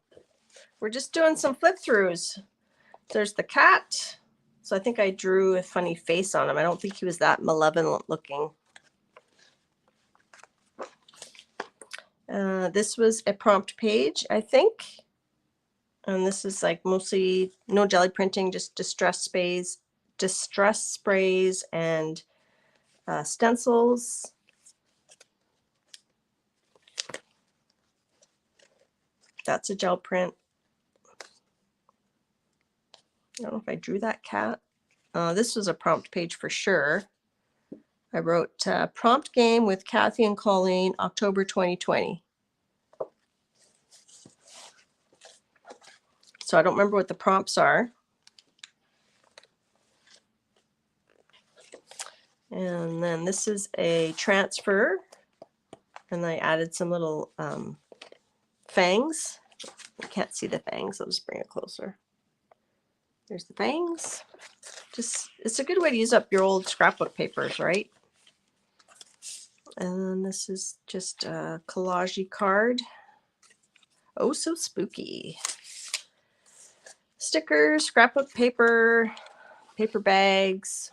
We're just doing some flip throughs. There's the cat. So I think I drew a funny face on him. I don't think he was that malevolent looking. This was a prompt page, I think. And this is like mostly no jelly printing, just distress sprays and stencils. That's a gel print. I don't know if I drew that cat. This was a prompt page for sure. I wrote prompt game with Kathy and Colleen, October 2020. So I don't remember what the prompts are. And then this is a transfer. And I added some little fangs. You can't see the fangs. I'll just bring it closer. There's the fangs. Just, it's a good way to use up your old scrapbook papers, right? And then this is just a collage card. Oh, so spooky. Stickers, scrapbook paper, paper bags.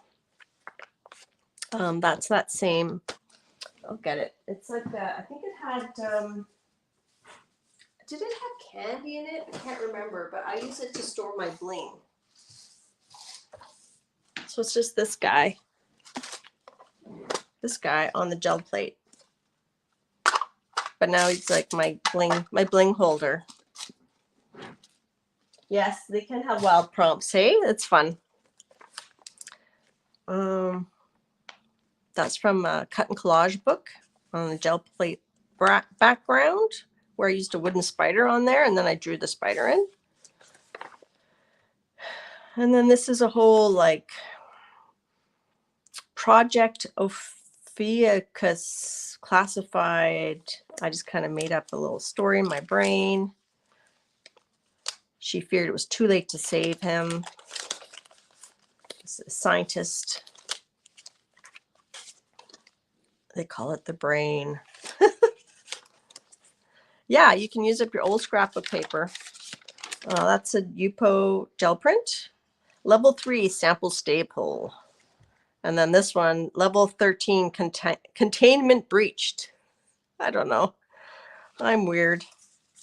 That's that same. I'll get it. It's like I think it had. Did it have candy in it? I can't remember, but I use it to store my bling. So it's just this guy. This guy on the gel plate. But now he's like my bling holder. Yes, they can have wild prompts. Hey, it's fun. That's from a cut and collage book on the gel plate background, where I used a wooden spider on there, and then I drew the spider in. And then this is a whole like Project Ophiuchus classified. I just kind of made up a little story in my brain. She feared it was too late to save him. This is a scientist. They call it the brain. Yeah, you can use up your old scrapbook paper. That's a UPO gel print. Level 3 sample staple. And then this one, level 13 containment breached. I don't know. I'm weird.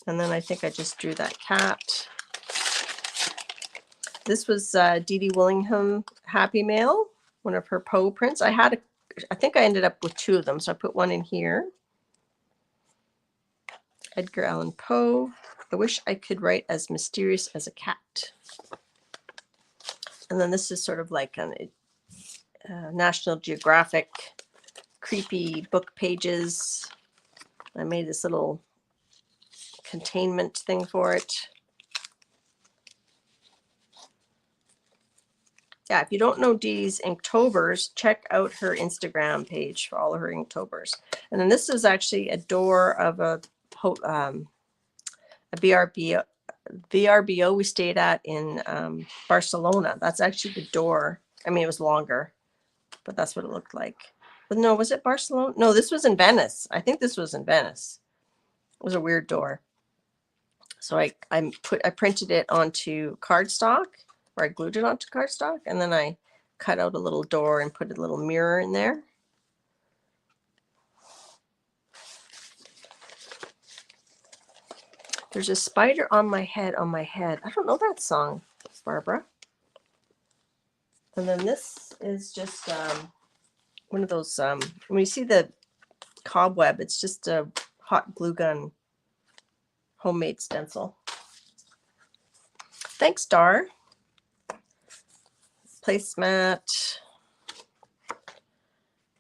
And then I think I just drew that cat. This was Dee Dee Willingham Happy Mail, one of her Poe prints. I think I ended up with 2 of them, so I put one in here. Edgar Allan Poe. I wish I could write as mysterious as a cat. And then this is sort of like a National Geographic creepy book pages. I made this little containment thing for it. Yeah, if you don't know Dee Dee's Inktober's, check out her Instagram page for all of her Inktober's. And then this is actually a door of a VRBO we stayed at in Barcelona. That's actually the door. I mean, it was longer, but that's what it looked like. But no, was it Barcelona? No, this was in Venice. I think this was in Venice. It was a weird door. So I printed it onto cardstock, or I glued it onto cardstock, and then I cut out a little door and put a little mirror in there. There's a spider on my head, on my head. I don't know that song, Barbara. And then this is just one of those, when you see the cobweb, it's just a hot glue gun homemade stencil. Thanks, Dar. Placemat.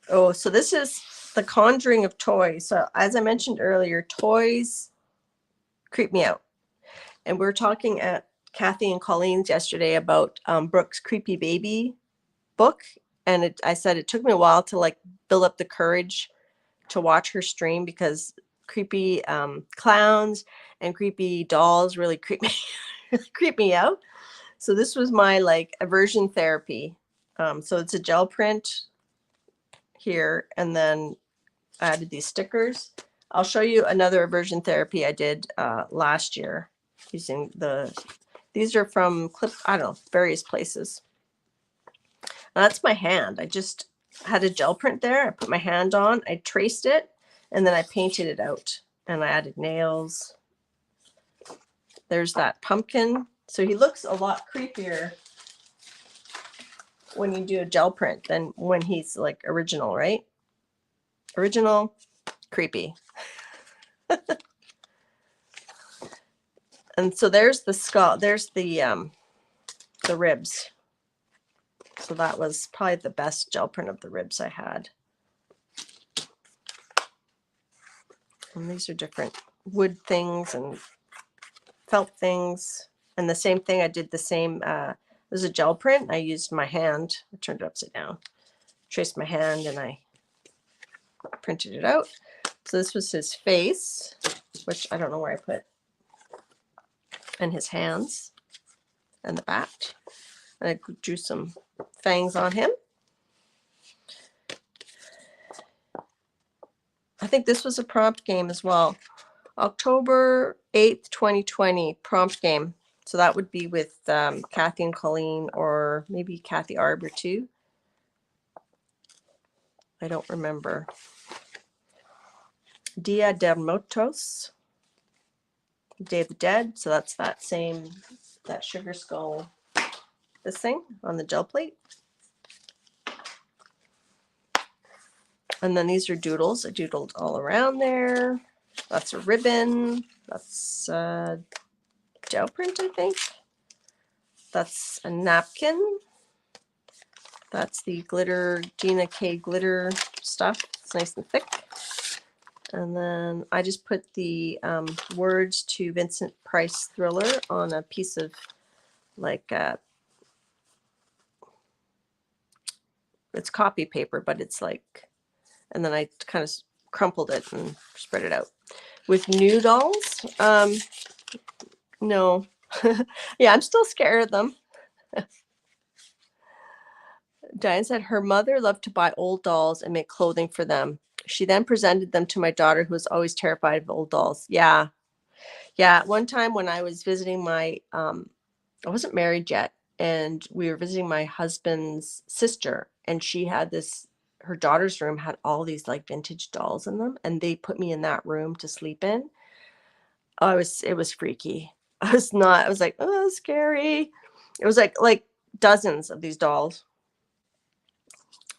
Oh, so this is the conjuring of toys. So as I mentioned earlier, toys creep me out. And we were talking at Kathy and Colleen's yesterday about Brooke's Creepy Baby book. And I said it took me a while to like build up the courage to watch her stream, because creepy clowns and creepy dolls really creep me out. So this was my like aversion therapy. So it's a gel print here, and then I added these stickers. I'll show you another aversion therapy I did last year using these are from I don't know, various places. Now that's my hand. I just had a gel print there. I put my hand on, I traced it, and then I painted it out, and I added nails. There's that pumpkin. So he looks a lot creepier when you do a gel print than when he's like original, right? Original, creepy. And so there's the skull. There's the ribs. So that was probably the best gel print of the ribs I had. And these are different wood things and felt things. And the same thing, I did the same, there's a gel print. I used my hand. I turned it upside down. Traced my hand and I printed it out. So this was his face, which I don't know where I put, and his hands and the bat. And I drew some fangs on him. I think this was a prompt game as well. October 8th, 2020, prompt game. So that would be with Kathy and Colleen, or maybe Kathy Arbor too. I don't remember. Dia de Muertos, Day of the Dead. So that's that same, that sugar skull, this thing on the gel plate. And then these are doodles. I doodled all around there. That's a ribbon. That's a gel print, I think. That's a napkin. That's the glitter, Gina K glitter stuff. It's nice and thick. And then I just put the words to Vincent Price Thriller on a piece of like, it's copy paper, but it's like, and then I kind of crumpled it and spread it out. With new dolls, no. Yeah, I'm still scared of them. Diane said her mother loved to buy old dolls and make clothing for them. She then presented them to my daughter, who was always terrified of old dolls. Yeah. Yeah. One time when I was visiting my, I wasn't married yet, and we were visiting my husband's sister, and she had this, her daughter's room had all these like vintage dolls in them, and they put me in that room to sleep in. Oh, it was freaky. I was like, oh, scary. It was like dozens of these dolls.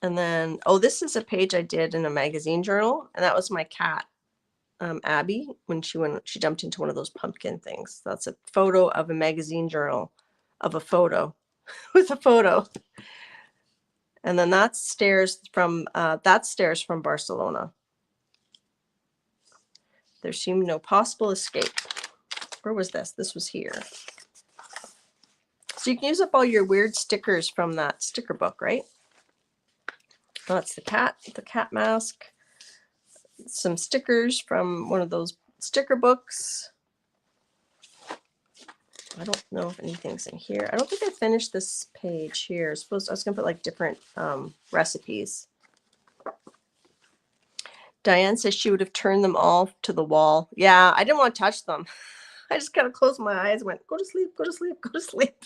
And then, oh, this is a page I did in a magazine journal, and that was my cat, Abby, when she jumped into one of those pumpkin things. That's a photo of a magazine journal of a photo with a photo. And then that's stairs from Barcelona. There seemed no possible escape. Where was this? This was here. So you can use up all your weird stickers from that sticker book, right? Oh, that's the cat mask. Some stickers from one of those sticker books. I don't know if anything's in here. I don't think I finished this page here. I was going to put like different recipes. Diane says she would have turned them all to the wall. Yeah, I didn't want to touch them. I just kind of closed my eyes and went, go to sleep, go to sleep, go to sleep.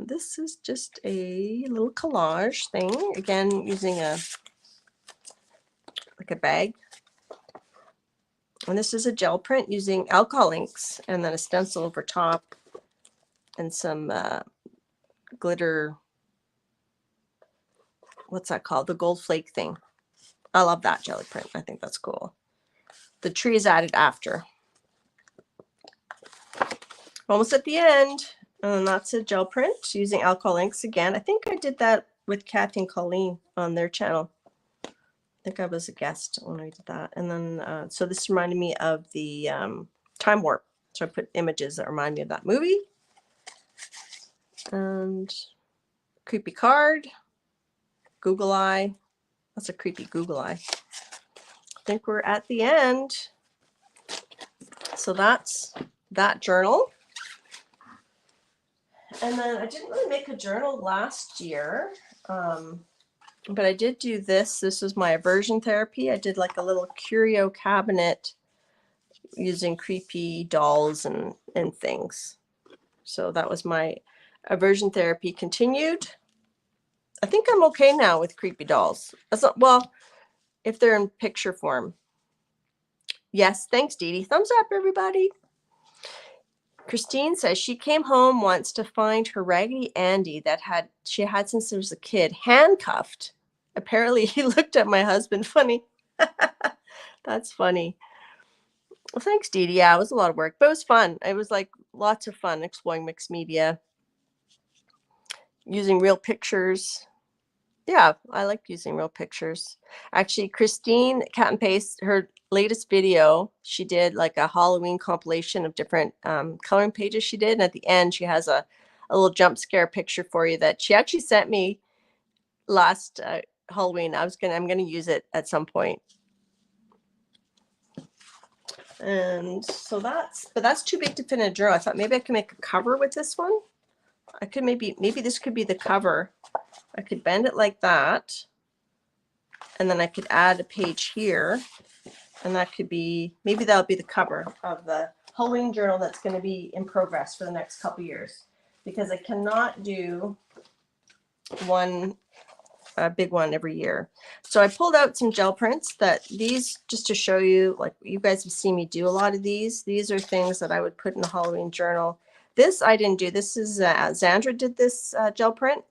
This is just a little collage thing. Again, using a bag. And this is a gel print using alcohol inks and then a stencil over top and some glitter. What's that called? The gold flake thing. I love that jelly print. I think that's cool. The tree is added after. Almost at the end. And that's a gel print using alcohol inks again. I think I did that with Kathy and Colleen on their channel. I think I was a guest when I did that. And then, so this reminded me of the Time Warp. So I put images that remind me of that movie. And creepy card. Google eye. That's a creepy Google eye. I think we're at the end. So that's that journal. And then I didn't really make a journal last year, but I did do this. This was my aversion therapy. I did like a little curio cabinet using creepy dolls and things. So that was my aversion therapy continued. I think I'm okay now with creepy dolls. That's not, well, if they're in picture form. Yes, thanks, Dee Dee. Thumbs up, everybody. Christine says she came home once to find her Raggedy Andy that she had since she was a kid handcuffed. Apparently, he looked at my husband funny. That's funny. Well, thanks, Dee Dee. Yeah, it was a lot of work, but it was fun. It was like lots of fun exploring mixed media, using real pictures. Yeah, I like using real pictures. Actually, Christine Cat and Paste, her latest video, she did like a Halloween compilation of different coloring pages she did. And at the end, she has a little jump scare picture for you that she actually sent me last Halloween. I'm gonna use it at some point. And so that's too big to fit in a journal. I thought maybe I could make a cover with this one. I could maybe this could be the cover. I could bend it like that. And then I could add a page here, and that could be, maybe that'll be the cover of the Halloween journal that's going to be in progress for the next couple years, because I cannot do one big one every year. So I pulled out some gel prints these just to show you, like you guys have seen me do a lot of these. These are things that I would put in the Halloween journal. This I didn't do. This is Zandra did this gel print.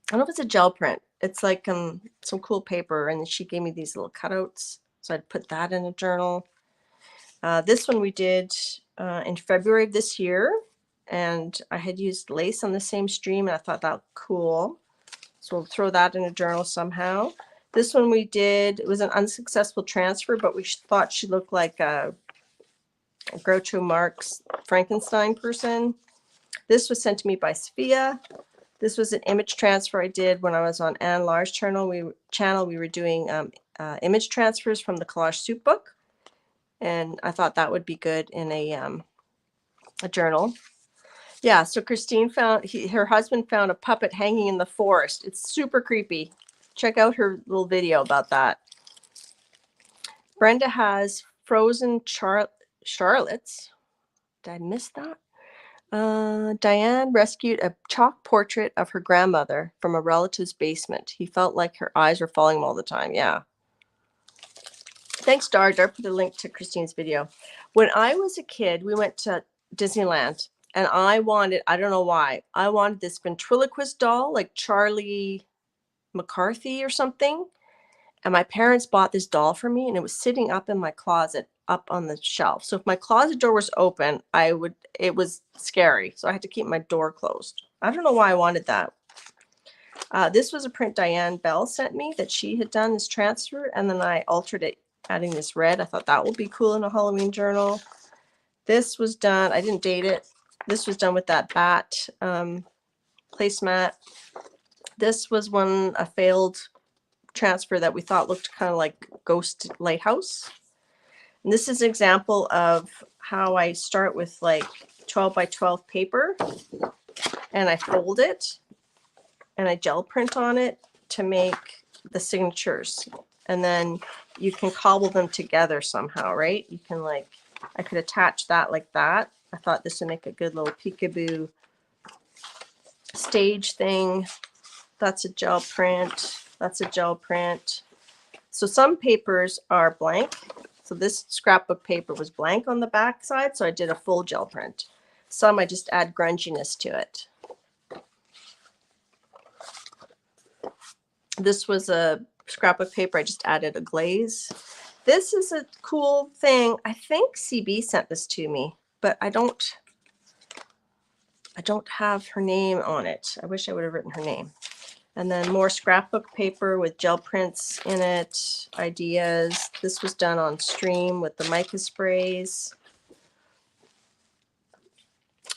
I don't know if it's a gel print. It's like some cool paper, and she gave me these little cutouts, so I'd put that in a journal. This one we did in February of this year, and I had used lace on the same stream, and I thought that was cool, so we'll throw that in a journal somehow. This one we did, it was an unsuccessful transfer, but we thought she looked like a Groucho Marx Frankenstein person. This was sent to me by Sophia. This was an image transfer I did when I was on Anne Lar's channel. We were doing image transfers from the Collage Soup book, and I thought that would be good in a journal. Yeah, so Christine found, her husband found a puppet hanging in the forest. It's super creepy. Check out her little video about that. Brenda has frozen Charlottes. Did I miss that? Diane rescued a chalk portrait of her grandmother from a relative's basement. He felt like her eyes were following him all the time. Yeah. Thanks, Dar. Dar put a link to Christine's video. When I was a kid, we went to Disneyland, and I don't know why, I wanted this ventriloquist doll, like Charlie McCarthy or something. And my parents bought this doll for me, and it was sitting up in my closet, up on the shelf. So if my closet door was open, it was scary. So I had to keep my door closed. I don't know why I wanted that. This was a print Diane Bell sent me that she had done this transfer, and then I altered it, adding this red. I thought that would be cool in a Halloween journal. This was done, I didn't date it. This was done with that bat placemat. This was a failed transfer that we thought looked kind of like Ghost Lighthouse. And this is an example of how I start with like 12 by 12 paper, and I fold it and I gel print on it to make the signatures, and then you can cobble them together somehow, right? You can, like, I could attach that like that. I thought this would make a good little peekaboo stage thing. That's a gel print. That's a gel print. So some papers are blank. So this scrapbook paper was blank on the back side, so I did a full gel print. Some I just add grunginess to it. This was a scrapbook paper. I just added a glaze. This is a cool thing. I think CB sent this to me, but I don't have her name on it. I wish I would have written her name. And then more scrapbook paper with gel prints in it, ideas. This was done on stream with the mica sprays.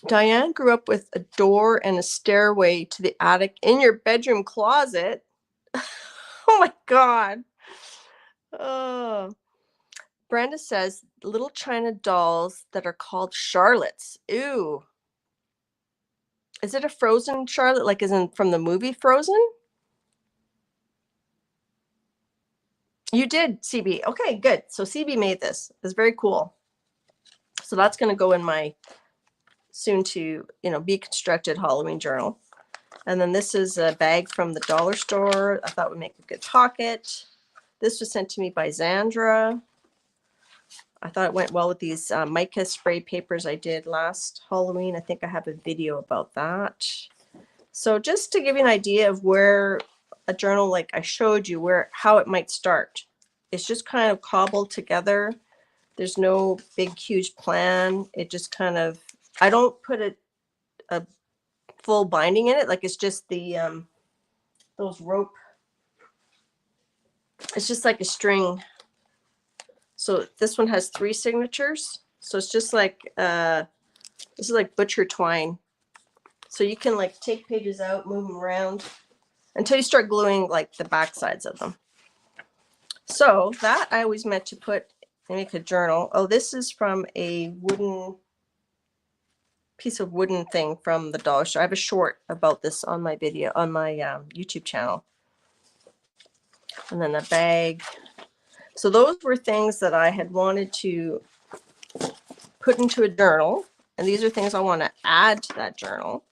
Diane grew up with a door and a stairway to the attic in your bedroom closet. Oh my God. Oh. Brenda says little China dolls that are called Charlottes. Ew. Is it a frozen Charlotte, like as in from the movie Frozen? You did, CB. Okay, good. So CB made this. It's very cool. So that's going to go in my soon to, be constructed Halloween journal. And then this is a bag from the dollar store. I thought would make a good pocket. This was sent to me by Zandra. I thought it went well with these mica spray papers I did last Halloween. I think I have a video about that. So just to give you an idea of where a journal like I showed you, how it might start. It's just kind of cobbled together. There's no big, huge plan. It just kind of, I don't put a full binding in it. Like it's just the, those rope. It's just like a string. So this one has 3 signatures. So it's just like, this is like butcher twine. So you can like take pages out, move them around until you start gluing like the back sides of them. So that I always meant to put and make a journal. Oh, this is from a piece of wooden thing from the dollar store. I have a short about this on my video, on my YouTube channel. And then the bag. So those were things that I had wanted to put into a journal. And these are things I want to add to that journal.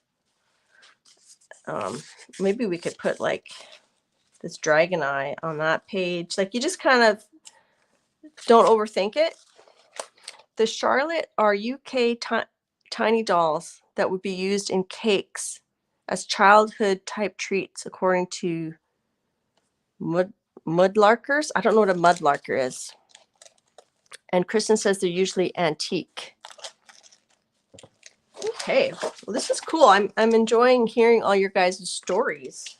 Maybe we could put like this dragon eye on that page. Like you just kind of don't overthink it. The Charlotte are UK tiny dolls that would be used in cakes as childhood type treats, according to mudlarkers. I don't know what a mudlarker is. And Kristen says they're usually antique. Okay, well, this is cool. I'm enjoying hearing all your guys' stories.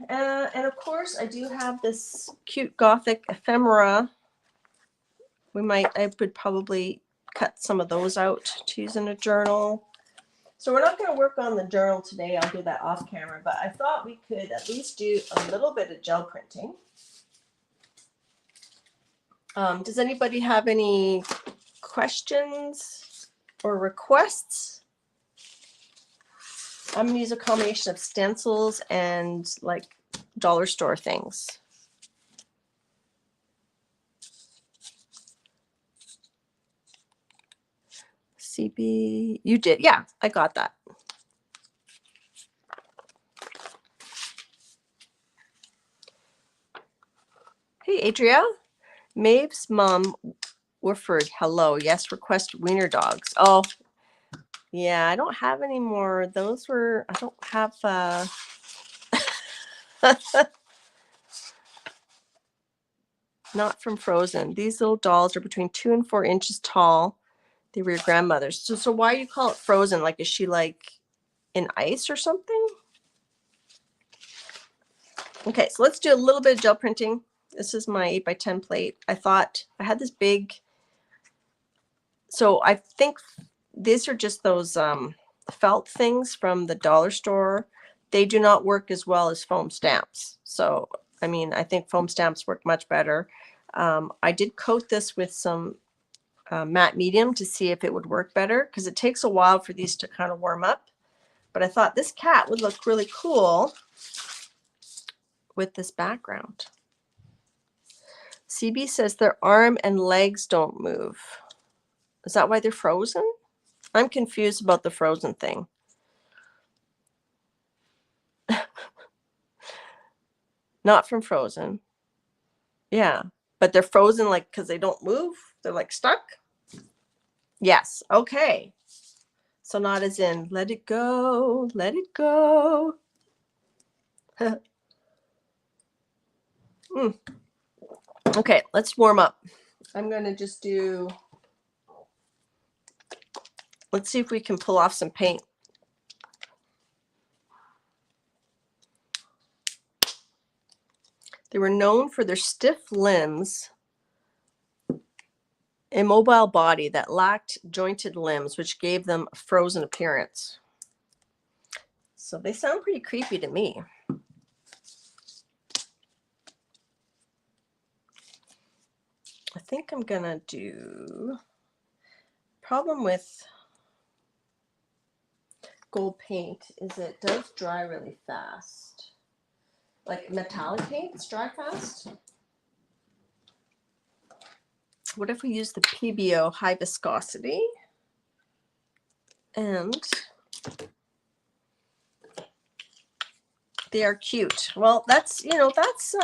And of course, I do have this cute gothic ephemera. I would probably cut some of those out to use in a journal. So we're not going to work on the journal today. I'll do that off camera, but I thought we could at least do a little bit of gel printing. Does anybody have any questions or requests? I'm going to use a combination of stencils and like dollar store things. CB, you did. Yeah, I got that. Hey, Adria. Maeve's mom, Wooford, hello. Yes, request wiener dogs. Oh, yeah, I don't have any more. Those were, I don't have, not from Frozen. These little dolls are between 2 and 4 inches tall. They were your grandmother's. So why do you call it Frozen? Like, is she like in ice or something? Okay, so let's do a little bit of gel printing. This is my 8x10 plate. I thought I had this big, so I think these are just those felt things from the dollar store. They do not work as well as foam stamps. So, I mean, I think foam stamps work much better. I did coat this with some matte medium to see if it would work better, because it takes a while for these to kind of warm up. But I thought this cat would look really cool with this background. CB says their arm and legs don't move. Is that why they're frozen? I'm confused about the frozen thing. Not from Frozen. Yeah, but they're frozen like because they don't move. They're like stuck. Yes. Okay. So not as in let it go, let it go. Okay, let's warm up. I'm going to just do, let's see if we can pull off some paint. They were known for their stiff limbs, immobile body that lacked jointed limbs, which gave them a frozen appearance. So they sound pretty creepy to me. I think I'm gonna do, problem with gold paint is it does dry really fast. Like metallic paints dry fast. What if we use the PBO high viscosity? And they are cute. Well, that's, you know, that's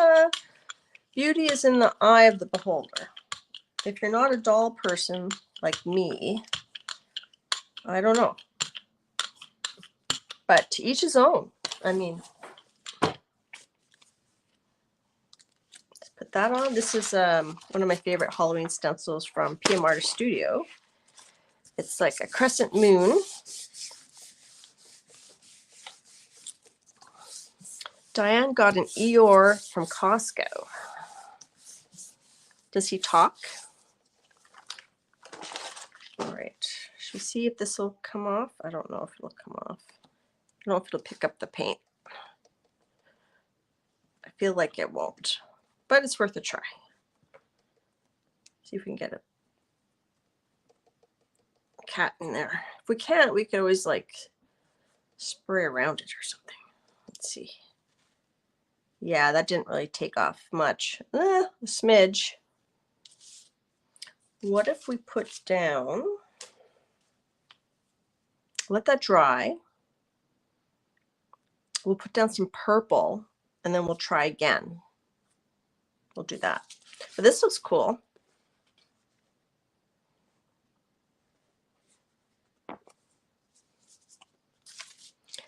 beauty is in the eye of the beholder. if you're not a doll person like me, I don't know. But to each his own. I mean, let's put that on. This is one of my favorite Halloween stencils from PM Artist Studio. It's like a crescent moon. Diane got an Eeyore from Costco. Does he talk? All right. Should we see if this will come off? I don't know if it'll come off. I don't know if it'll pick up the paint. I feel like it won't, but it's worth a try. See if we can get a cat in there. If we can't, we could always like spray around it or something. Let's see. Yeah, that didn't really take off much. A smidge. What if we put down, let that dry. We'll put down some purple and then we'll try again. We'll do that. But this looks cool.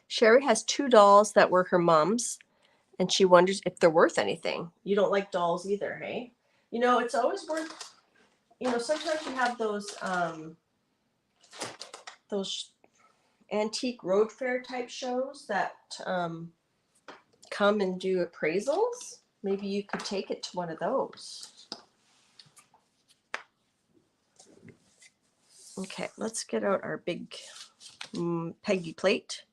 Sherry has 2 dolls that were her mom's, and she wonders if they're worth anything. You don't like dolls either, hey? You know, it's always worth, you know, sometimes you have those antique road fair type shows that come and do appraisals. Maybe you could take it to one of those. Okay, let's get out our big Peggy plate,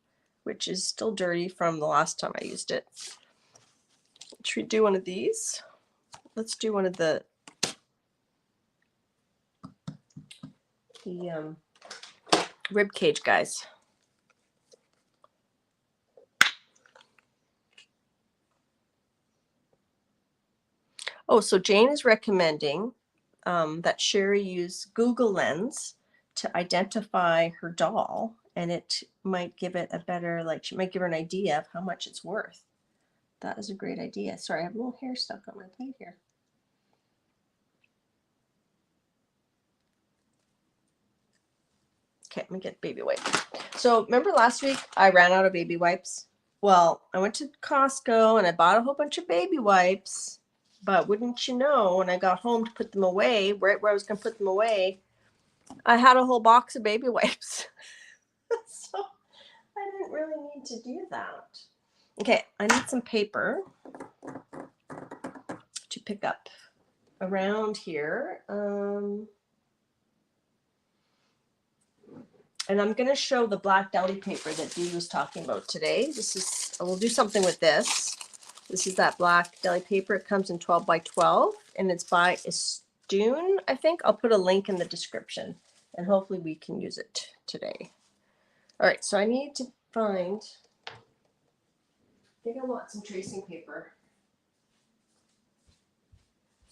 which is still dirty from the last time I used it. Should we do one of these? Let's do one of the rib cage guys. Oh, so Jane is recommending that Sherry use Google Lens to identify her doll, and it might give it a better, like, she might give her an idea of how much it's worth. That is a great idea. Sorry, I have a little hair stuck on my plate here. Okay, let me get baby wipe. So remember last week I ran out of baby wipes? Well, I went to Costco and I bought a whole bunch of baby wipes, but wouldn't you know, when I got home to put them away, right where I was going to put them away, I had a whole box of baby wipes. So I didn't really need to do that. Okay, I need some paper to pick up around here. And I'm going to show the black deli paper that Dee was talking about today. This is, we'll do something with this. This is that black deli paper. It comes in 12 by 12 and it's by Estoon, I think. I'll put a link in the description and hopefully we can use it today. All right, so I need to find, I think I want some tracing paper.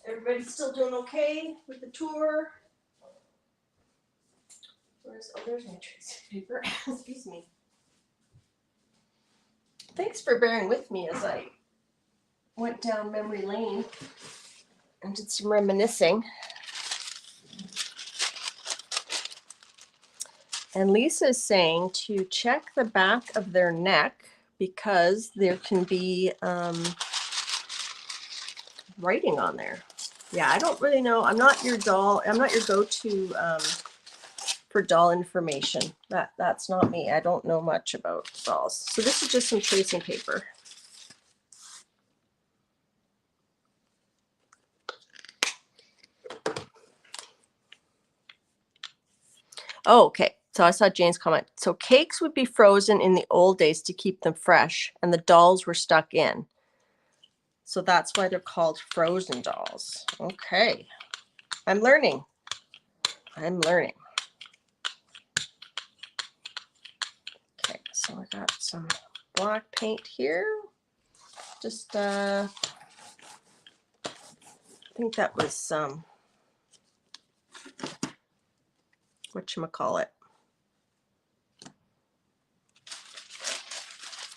Everybody still doing okay with the tour? There's my tracing paper. Excuse me. Thanks for bearing with me as I went down memory lane and did some reminiscing. And Lisa is saying to check the back of their neck because there can be writing on there. Yeah, I don't really know. I'm not your doll. I'm not your go-to for doll information. That's not me. I don't know much about dolls. So this is just some tracing paper. Oh, okay. So I saw Jane's comment. So cakes would be frozen in the old days to keep them fresh, and the dolls were stuck in. So that's why they're called frozen dolls. Okay. I'm learning. I'm learning. Okay, so I got some black paint here. Just I think that was some whatchamacallit,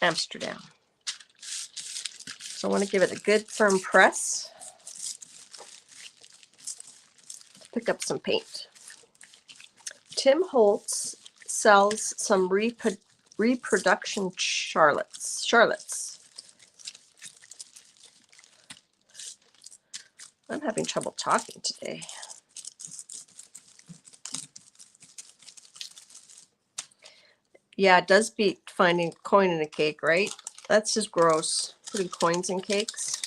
Amsterdam. So I want to give it a good firm press. pick up some paint. Tim Holtz sells some reproduction charlottes. I'm having trouble talking today. Yeah, it does beat finding a coin in a cake, right? That's just gross, putting coins in cakes.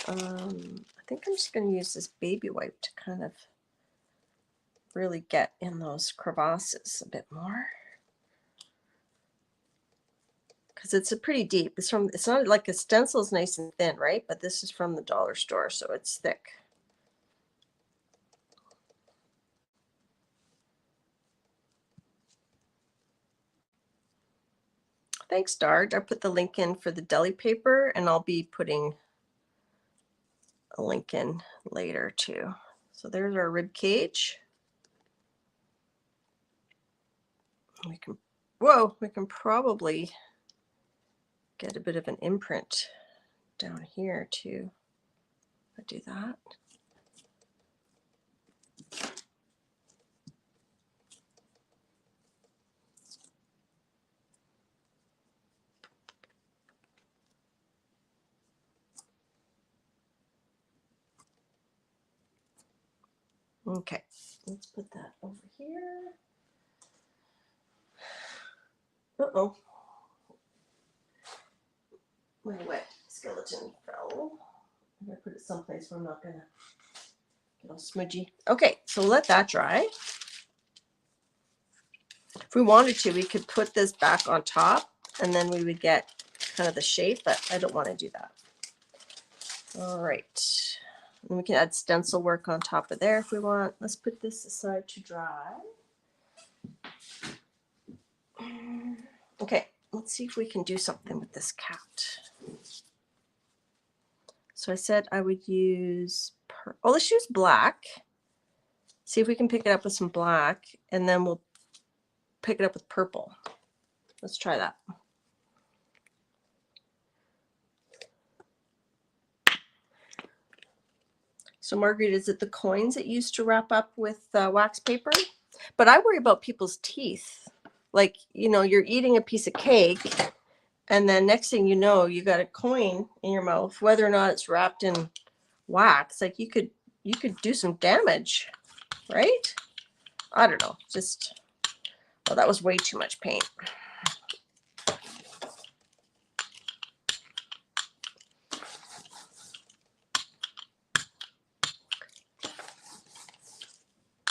And, I think I'm just going to use this baby wipe to kind of really get in those crevasses a bit more. Because it's a pretty deep. It's not like a stencil is nice and thin, right? But this is from the dollar store, so it's thick. Thanks, Dart. I put the link in for the deli paper, and I'll be putting a link in later too. So there's our rib cage. We can probably get a bit of an imprint down here too. I do that. Okay, let's put that over here. Uh-oh. My wet skeleton fell. I'm going to put it someplace where I'm not going to get all smudgy. Okay, so let that dry. If we wanted to, we could put this back on top and then we would get kind of the shape, but I don't want to do that. All right. And we can add stencil work on top of there if we want. Let's put this aside to dry. Okay, let's see if we can do something with this cat. So I said I would use, let's use black. See if we can pick it up with some black, and then we'll pick it up with purple. Let's try that. So Marguerite, is it the coins that you used to wrap up with wax paper? But I worry about people's teeth. Like, you know, you're eating a piece of cake and then next thing you know, you got a coin in your mouth, whether or not it's wrapped in wax. Like you could do some damage, right? I don't know. Just, well, that was way too much paint.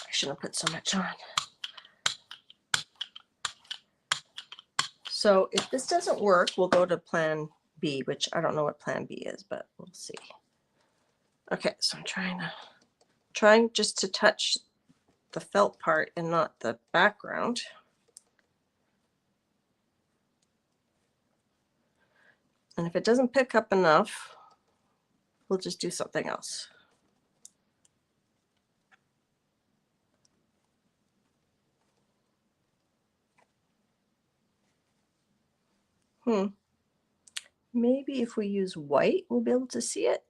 I shouldn't have put so much on. So if this doesn't work, we'll go to plan B, which I don't know what plan B is, but we'll see. Okay, so I'm trying just to touch the felt part and not the background. And if it doesn't pick up enough, we'll just do something else. Maybe if we use white, we'll be able to see it.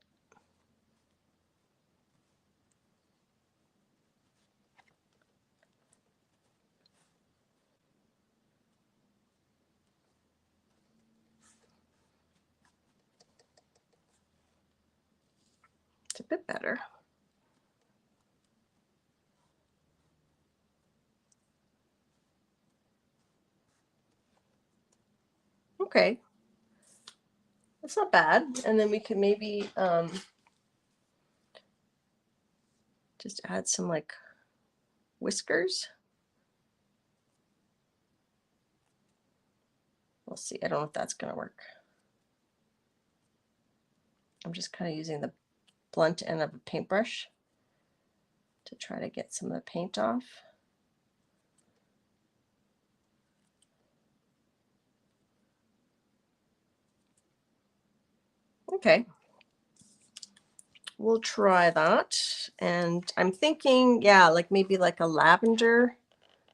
It's a bit better. Okay. That's not bad. And then we can maybe just add some like whiskers. We'll see. I don't know if that's going to work. I'm just kind of using the blunt end of a paintbrush to try to get some of the paint off. Okay. we'll try that. And I'm thinking, yeah, like maybe like a lavender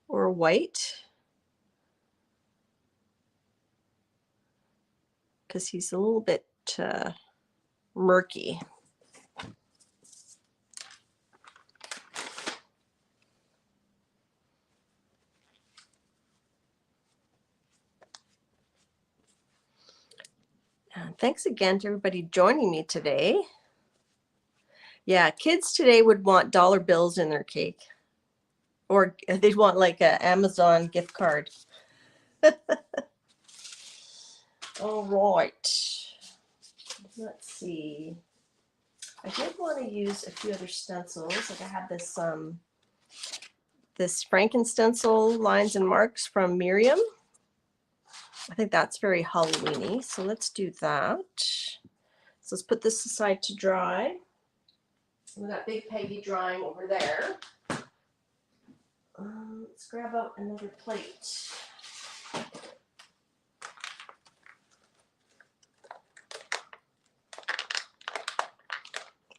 or white, because he's a little bit murky. And thanks again to everybody joining me today. Yeah, kids today would want dollar bills in their cake, or they'd want like an Amazon gift card. All right, let's see. I did want to use a few other stencils. Like I have this this Franken stencil lines and marks from Miriam. I think that's very Halloween-y, so let's do that. So let's put this aside to dry. We got Big Peggy drying over there. Let's grab out another plate.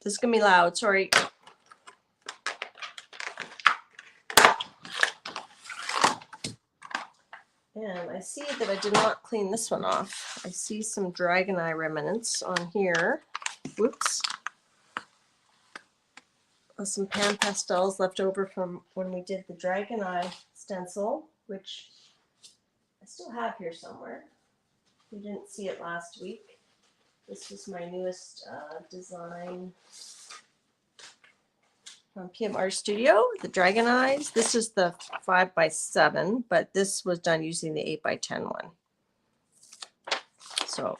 This is gonna be loud, sorry. And I see that I did not clean this one off. I see some dragon eye remnants on here. Whoops. Some pan pastels left over from when we did the dragon eye stencil, which I still have here somewhere. You didn't see it last week. This was my newest design from PM Art Studio, the dragon eyes. This is the 5x7, but this was done using the 8x10 one. So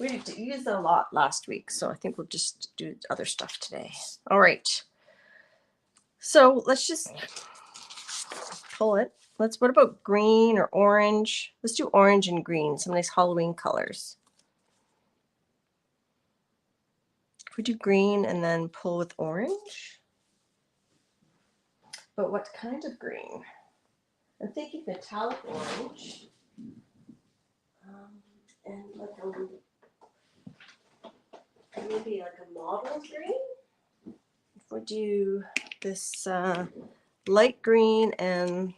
we didn't use it a lot last week, so I think we'll just do other stuff today. All right. So let's just pull it. What about green or orange? Let's do orange and green, some nice Halloween colors. If we do green and then pull with orange. But what kind of green? I'm thinking metallic orange. And like maybe like a mottled green. If we do this light green and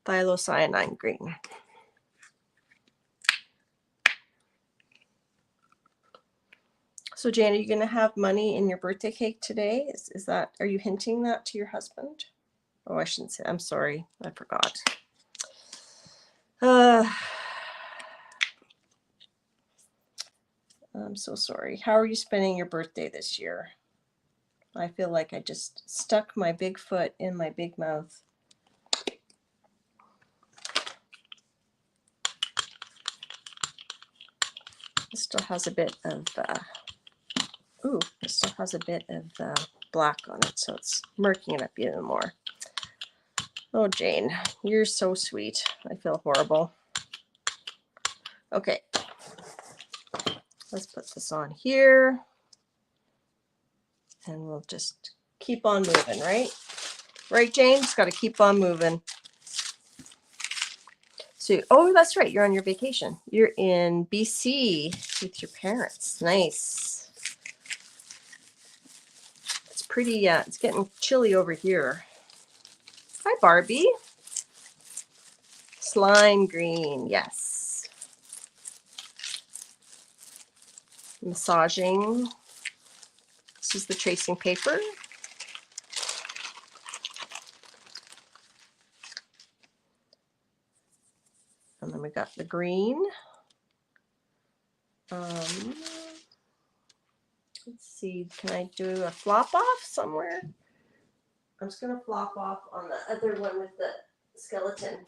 thiocyanine green. So Jane, are you going to have money in your birthday cake today? Is that, are you hinting that to your husband? Oh, I shouldn't say, I'm sorry, I forgot. I'm so sorry. How are you spending your birthday this year? I feel like I just stuck my big foot in my big mouth. This still has a bit of, this still has a bit of black on it, so it's murking it up even more. Oh, Jane, you're so sweet. I feel horrible. Okay, let's put this on here. And we'll just keep on moving, right? Right, Jane? Just got to keep on moving. So, oh, that's right. You're on your vacation. You're in BC with your parents. Nice. It's pretty, it's getting chilly over here. Hi, Barbie. Slime green, yes. Massaging. This is the tracing paper. And then we got the green. Let's see, can I do a flop off somewhere? I'm just gonna flop off on the other one with the skeleton.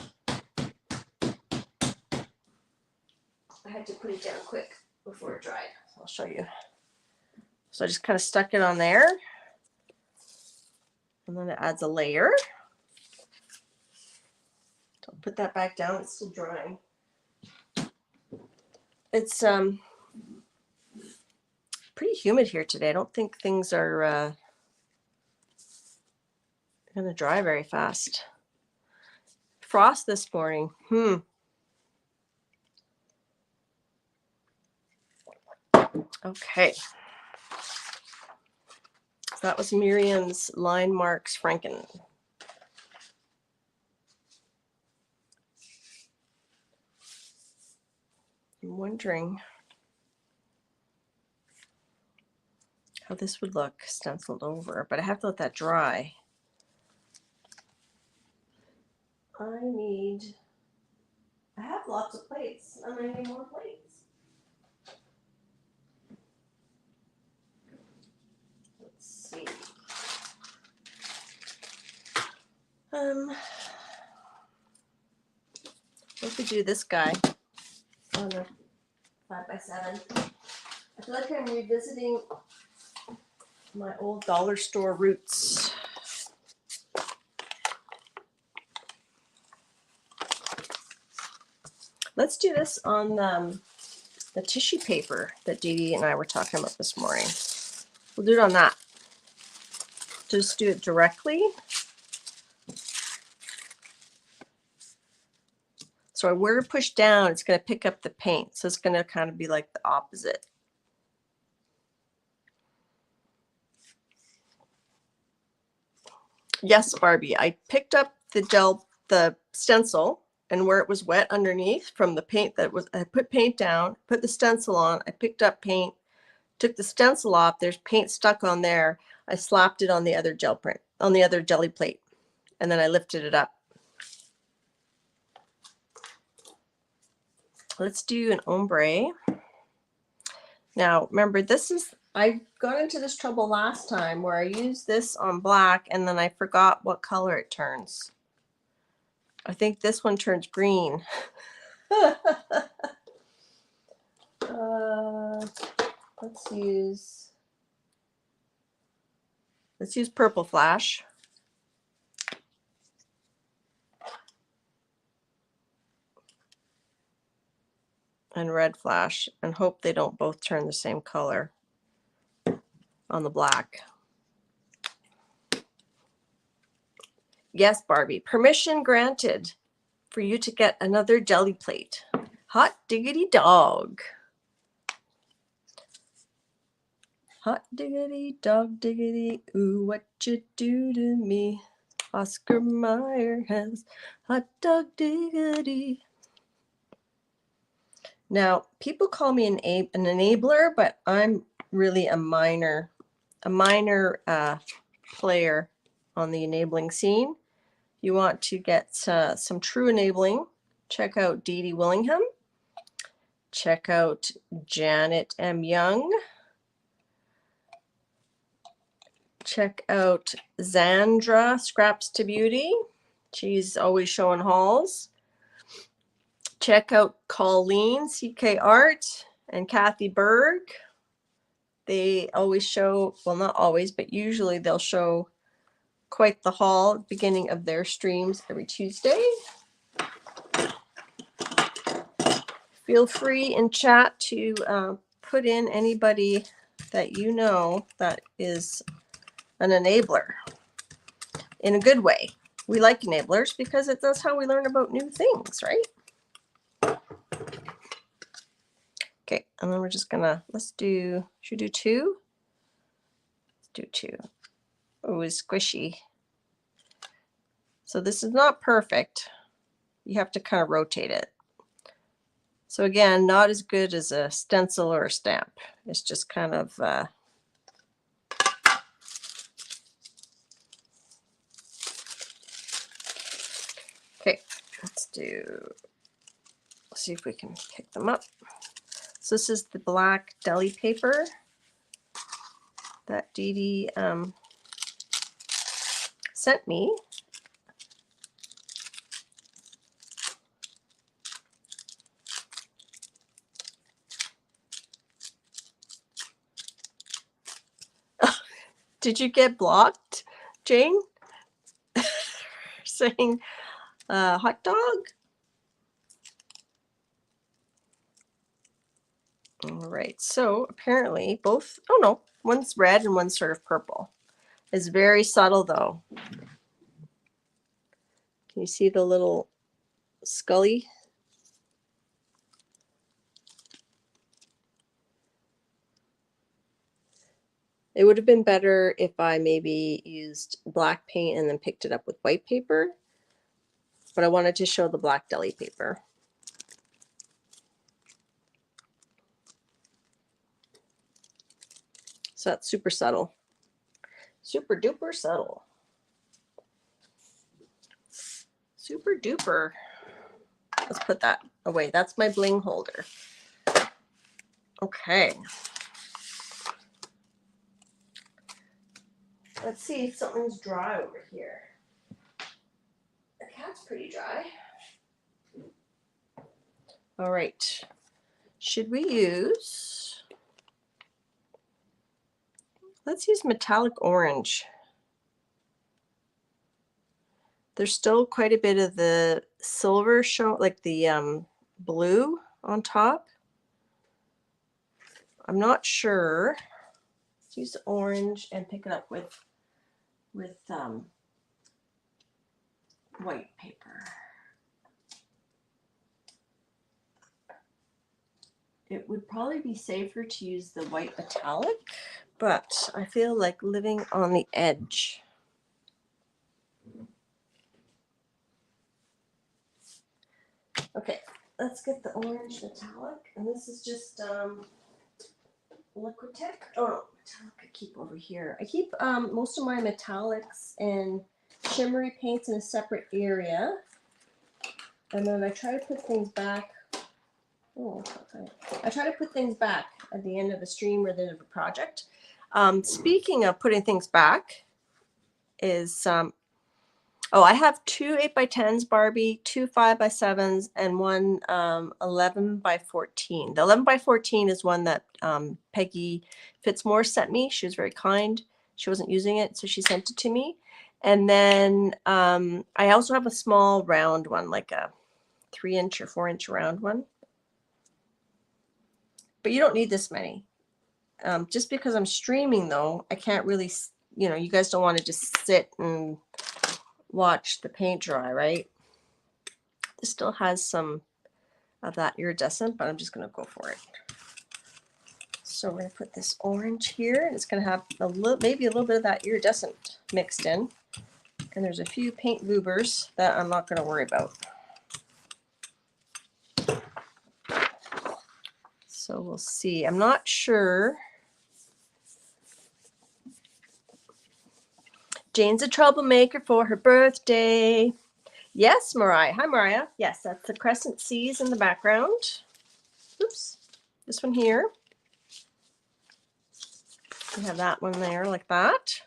I had to put it down quick before it dried. I'll show you. So I just kind of stuck it on there. And then it adds a layer. So I'll put that back down. It's still drying. It's pretty humid here today. I don't think things are going to dry very fast. Frost this morning. Okay. So that was Miriam's Line Marks Franken. I'm wondering how this would look stenciled over, but I have to let that dry. I have lots of plates, and I need more plates. Let's see. We could do this guy on a 5x7. I feel like I'm revisiting my old dollar store roots. Let's do this on the tissue paper that Dee Dee and I were talking about this morning. We'll do it on that. Just do it directly. So where to push down, it's going to pick up the paint. So it's going to kind of be like the opposite. Yes, Barbie, I picked up the stencil, and where it was wet underneath from the paint I put paint down, put the stencil on, I picked up paint, took the stencil off, there's paint stuck on there. I slapped it on the other gel print, on the other jelly plate, and then I lifted it up. Let's do an ombre. Now, remember, I got into this trouble last time where I used this on black and then I forgot what color it turns. I think this one turns green. Let's use purple flash. And red flash, and hope they don't both turn the same color on the black. Yes, Barbie, permission granted for you to get another jelly plate. Hot diggity dog. Hot diggity dog diggity, ooh, what you do to me. Oscar Mayer has hot dog diggity. Now, people call me an enabler, but I'm really a minor player on the enabling scene. If you want to get some true enabling, check out Dee Dee Willingham. Check out Janet M. Young. Check out Zandra Scraps to Beauty. She's always showing hauls. Check out Colleen CK Art and Kathy Berg. They always show, well, not always, but usually they'll show quite the haul at the beginning of their streams every Tuesday. Feel free in chat to put in anybody that you know that is an enabler in a good way. We like enablers because that's how we learn about new things, right? Okay, and then we're just gonna, should we do two? Let's do two. Oh, it's squishy. So this is not perfect. You have to kind of rotate it. So again, not as good as a stencil or a stamp. It's just kind of okay, let's see if we can pick them up. So this is the black deli paper that Dee Dee sent me. Did you get blocked, Jane? Saying hot dog? All right, so apparently both, oh no, one's red and one's sort of purple. It's very subtle though. Can you see the little scully? It would have been better if I maybe used black paint and then picked it up with white paper, but I wanted to show the black deli paper. So that's super subtle. Super duper subtle. Super duper. Let's put that away. That's my bling holder. Okay. Let's see if something's dry over here. The cat's pretty dry. All right. Should we use... Let's use metallic orange. There's still quite a bit of the silver show, like the blue on top. I'm not sure. Let's use the orange and pick it up with white paper. It would probably be safer to use the white metallic, but I feel like living on the edge. Okay, let's get the orange metallic, and this is just Liquitex. Oh no, metallic I keep over here. I keep most of my metallics and shimmery paints in a separate area, and then I try to put things back. Oh, okay. I try to put things back at the end of a stream or the end of a project. Speaking of putting things back, is oh, I have 2 8x10s Barbie, 2 5x7s, and one 11x14. The 11x14 is one that Peggy Fitzmore sent me. She was very kind. She wasn't using it, so she sent it to me. And then I also have a small round one, like a 3-inch or 4-inch round one. But you don't need this many. Just because I'm streaming, though, I can't really, you know, you guys don't want to just sit and watch the paint dry, right? This still has some of that iridescent, but I'm just going to go for it. So we're going to put this orange here, and it's going to have a little, maybe a little bit of that iridescent mixed in. And there's a few paint goobers that I'm not going to worry about. So we'll see. I'm not sure. Jane's a troublemaker for her birthday. Yes, Mariah. Hi, Mariah. Yes, that's the crescent C's in the background. Oops. This one here. We have that one there like that.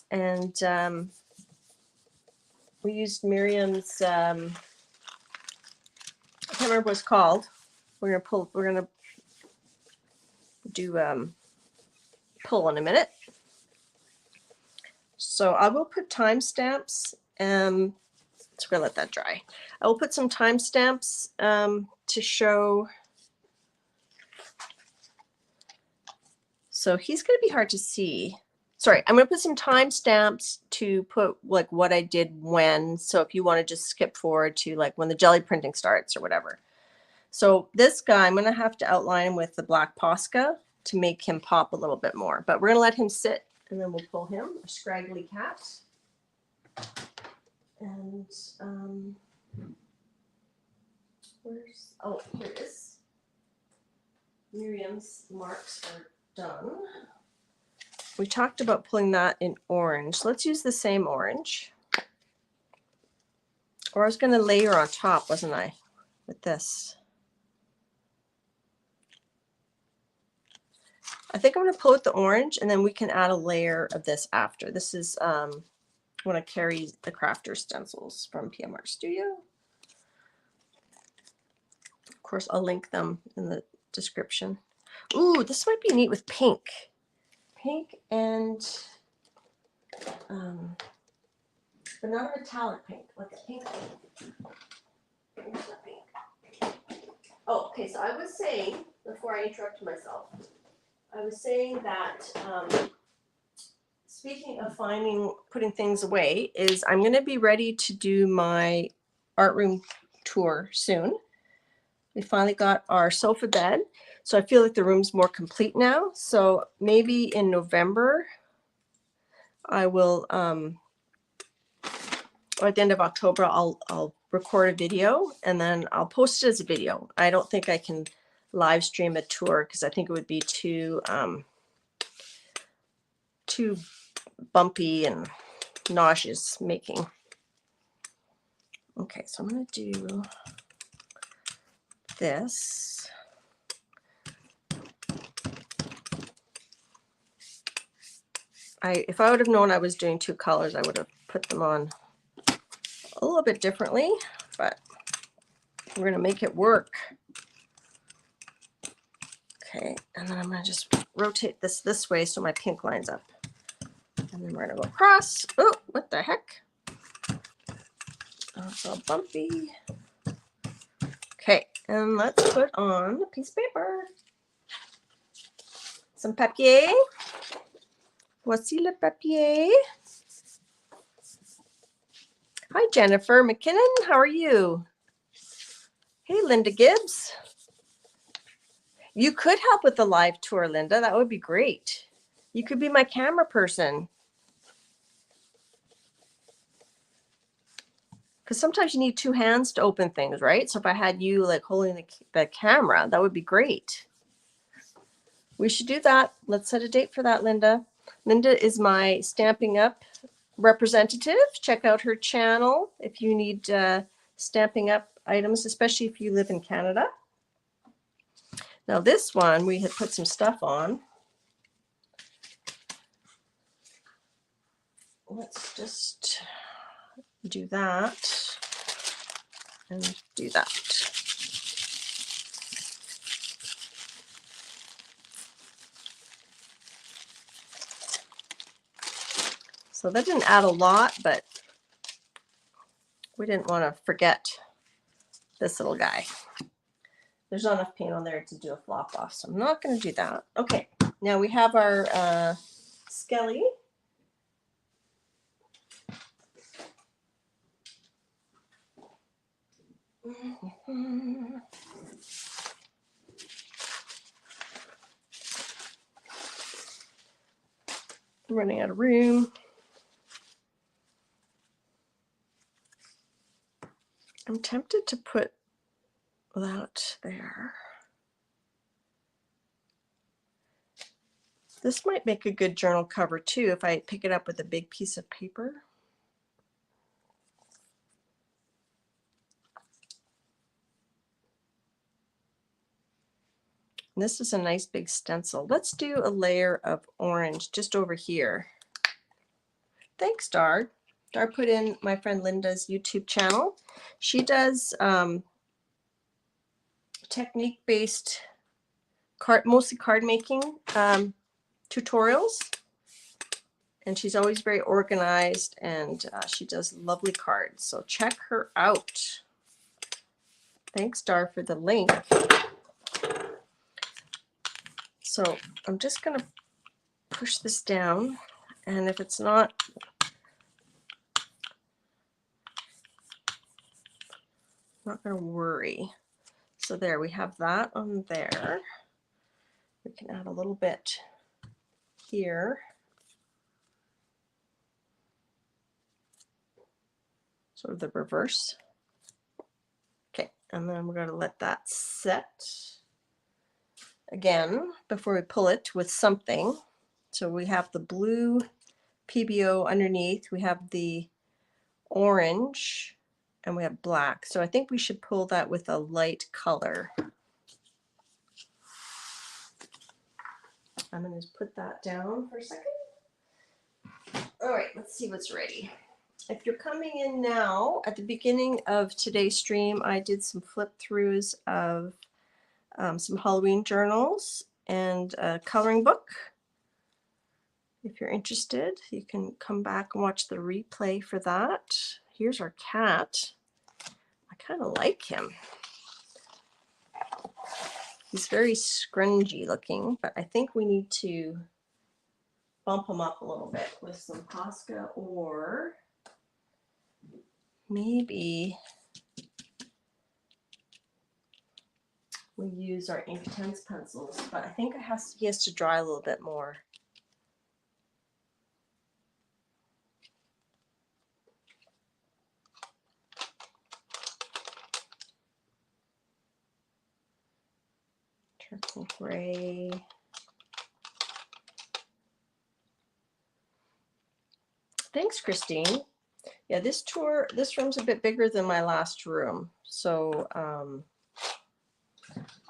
And we used Miriam's, I can't remember what it's called. We're gonna do pull in a minute. So I will put timestamps. So we're gonna let that dry. I will put some timestamps to show. So he's gonna be hard to see. Sorry, I'm gonna put some timestamps to put like what I did when. So if you want to just skip forward to like when the jelly printing starts or whatever. So this guy, I'm gonna have to outline him with the black Posca to make him pop a little bit more. But we're gonna let him sit, and then we'll pull him, a scraggly cat. And where's, oh, here it is. Miriam's marks are done. We talked about pulling that in orange. Let's use the same orange. Or I was going to layer on top, wasn't I, with this? I think I'm going to pull with the orange, and then we can add a layer of this after. This is when I carry the crafter stencils from PMR Studio. Of course, I'll link them in the description. Ooh, this might be neat with pink. Pink and, but not a metallic pink, like a pink pink. Here's the pink. Oh, okay, so I was saying, before I interrupt myself, I was saying that, speaking of putting things away, is I'm going to be ready to do my art room tour soon. We finally got our sofa bed. So I feel like the room's more complete now. So maybe in November, I will, or at the end of October, I'll record a video and then I'll post it as a video. I don't think I can live stream a tour because I think it would be too bumpy and nauseous making. Okay, so I'm going to do this. If I would have known I was doing 2 colors, I would have put them on a little bit differently, but we're going to make it work. Okay, and then I'm going to just rotate this way so my pink lines up. And then we're going to go across. Oh, what the heck? Oh, it's all bumpy. Okay, and let's put on a piece of paper. Some papier. Voici le papier. Hi, Jennifer McKinnon. How are you? Hey, Linda Gibbs. You could help with the live tour, Linda. That would be great. You could be my camera person. Because sometimes you need 2 hands to open things, right? So if I had you like holding the camera, that would be great. We should do that. Let's set a date for that, Linda. Linda is my Stamping Up representative. Check out her channel if you need Stamping Up items, especially if you live in Canada. Now this one, we had put some stuff on. Let's just do that and do that. So that didn't add a lot, but we didn't want to forget this little guy. There's not enough paint on there to do a flop off, so I'm not going to do that. Okay, now we have our skelly. I'm running out of room. I'm tempted to put that there. This might make a good journal cover too if I pick it up with a big piece of paper. And this is a nice big stencil. Let's do a layer of orange just over here. Thanks, Dar. Dar put in my friend Linda's YouTube channel. She does technique-based mostly card making tutorials, and she's always very organized, and she does lovely cards. So check her out. Thanks, Dar, for the link. So I'm just going to push this down, and if it's not going to worry. So there, we have that on there. We can add a little bit here. Sort of the reverse. Okay, and then we're going to let that set again before we pull it with something. So we have the blue PBO underneath, we have the orange, and we have black. So I think we should pull that with a light color. I'm going to just put that down for a second. All right, let's see what's ready. If you're coming in now, at the beginning of today's stream, I did some flip throughs of some Halloween journals and a coloring book. If you're interested, you can come back and watch the replay for that. Here's our cat. I kind of like him. He's very scrungy looking, but I think we need to bump him up a little bit with some Posca, or maybe we use our Inktense pencils, but I think he has to dry a little bit more. Charcoal gray. Thanks, Christine. Yeah, this room's a bit bigger than my last room, so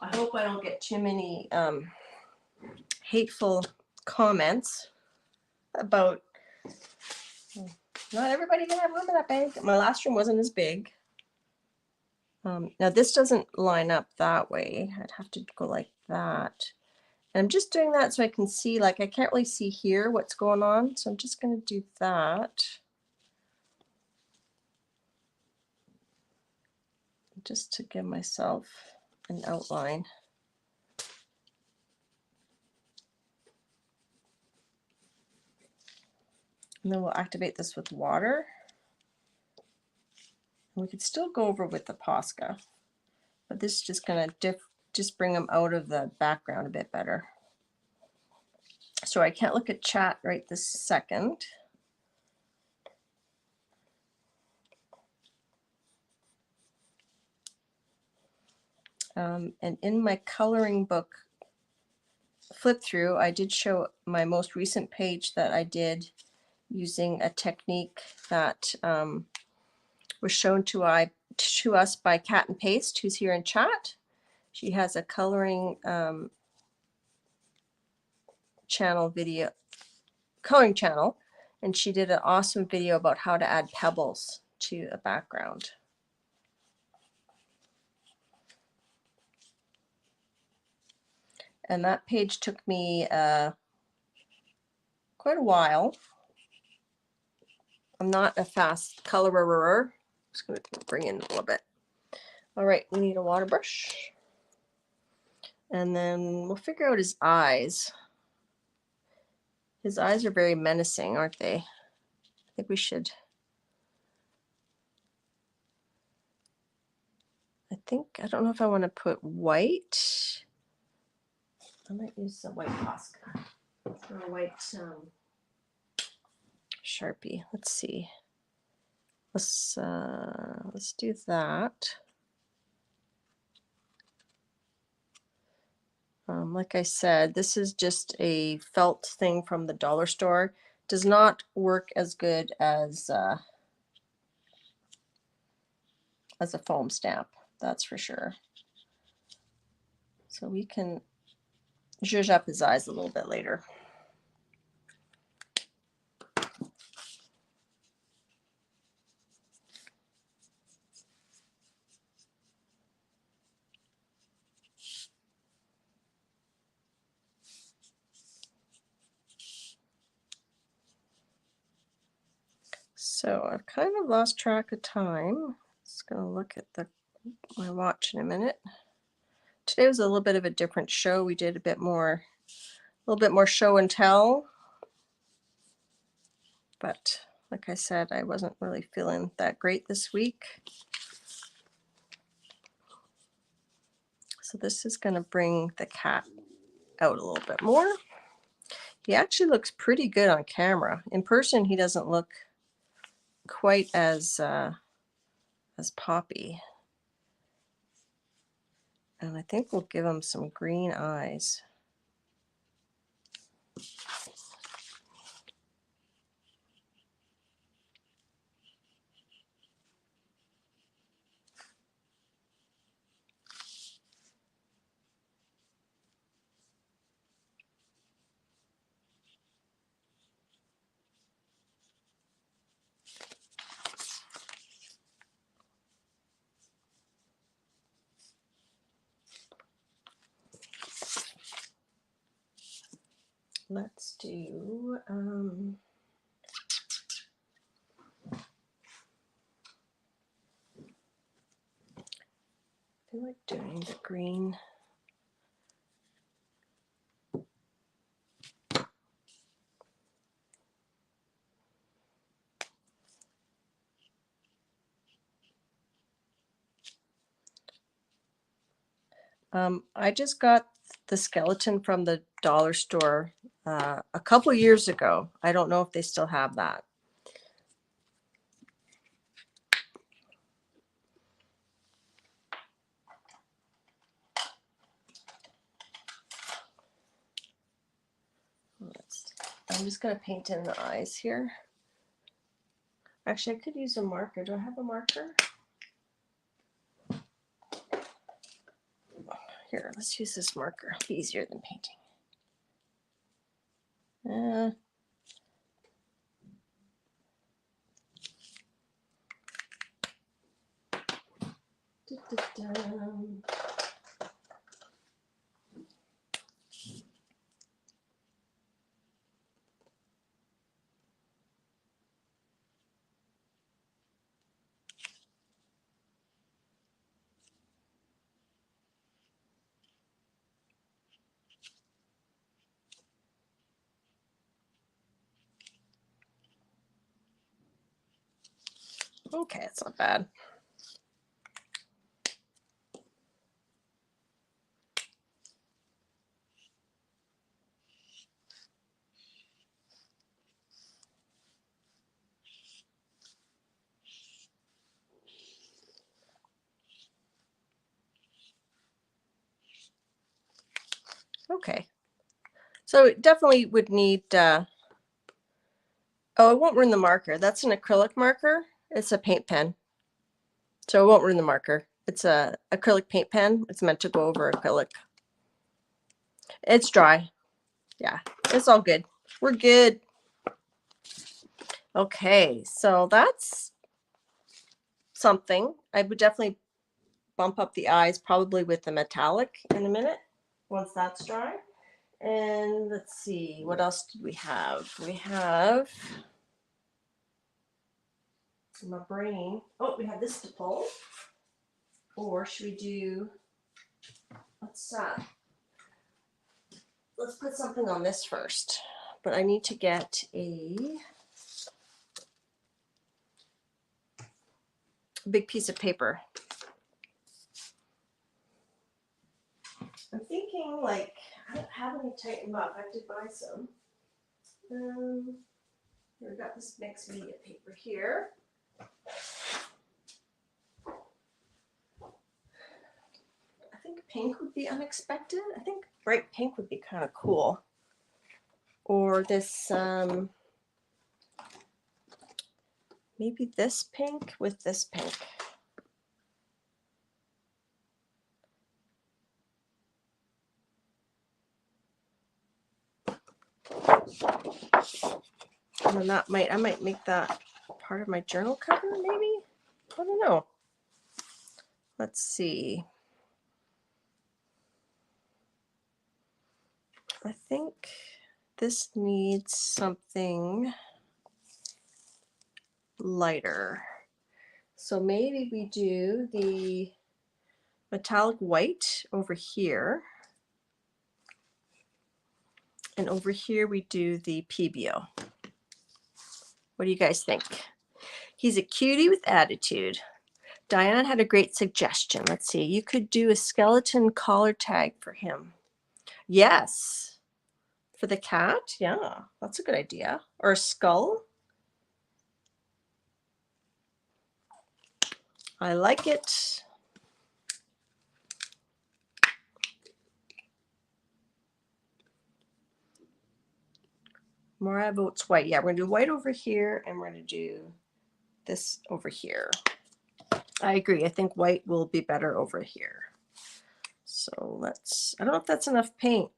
I hope I don't get too many hateful comments about not everybody can have room in that big. My last room wasn't as big. Now this doesn't line up that way. I'd have to go like that. And I'm just doing that so I can see, like I can't really see here what's going on. So I'm just going to do that. Just to give myself an outline. And then we'll activate this with water. And we could still go over with the Posca, but this is just going to just bring them out of the background a bit better. So I can't look at chat right this second. And in my coloring book flip through, I did show my most recent page that I did using a technique that was shown to us by Cat and Paste, who's here in chat. She has a coloring channel, and she did an awesome video about how to add pebbles to a background. And that page took me quite a while. I'm not a fast colorer. Just going to bring in a little bit. All right, we need a water brush. And then we'll figure out his eyes. His eyes are very menacing, aren't they? I think we should. I don't know if I want to put white. I might use a white Posca or a white Sharpie. Let's see. Let's do that. Like I said, this is just a felt thing from the dollar store. Does not work as good as a foam stamp, that's for sure. So we can zhuzh up his eyes a little bit later. So I've kind of lost track of time. Just gonna look at my watch in a minute. Today was a little bit of a different show. We did a little bit more show and tell. But like I said, I wasn't really feeling that great this week. So this is going to bring the cat out a little bit more. He actually looks pretty good on camera. In person, he doesn't look quite as poppy. And I think we'll give him some green eyes. Let's do I feel like doing the green. I just got the skeleton from the dollar store a couple years ago. I don't know if they still have that. I'm just going to paint in the eyes here. Actually, I could use a marker. Do I have a marker? Here, let's use this marker. It'll be easier than painting. Okay, it's not bad. Okay, so it definitely would need, oh, it won't ruin the marker. That's an acrylic marker. It's a paint pen. So it won't ruin the marker. It's a acrylic paint pen. It's meant to go over acrylic. It's dry. Yeah, it's all good. We're good. Okay, so that's something. I would definitely bump up the eyes probably with the metallic in a minute once that's dry. And let's see, what else did we have? We have my brain. Oh, we have this to pull. Or should we do, let's put something on this first. But I need to get a big piece of paper. I'm thinking, like, I don't have any Tighten Up. I did buy some. We've got this mixed media paper here. I think pink would be unexpected. I think bright pink would be kind of cool. Or this, maybe this pink with this pink. And then that I might make that part of my journal cover, maybe? I don't know. Let's see. I think this needs something lighter. So maybe we do the metallic white over here. And over here we do the PBO. What do you guys think? He's a cutie with attitude. Diane had a great suggestion. Let's see. You could do a skeleton collar tag for him. Yes. For the cat? Yeah, that's a good idea. Or a skull. I like it. Mariah votes white. Yeah, we're going to do white over here, and we're going to do this over here. I agree. I think white will be better over here. So let's, I don't know if that's enough paint.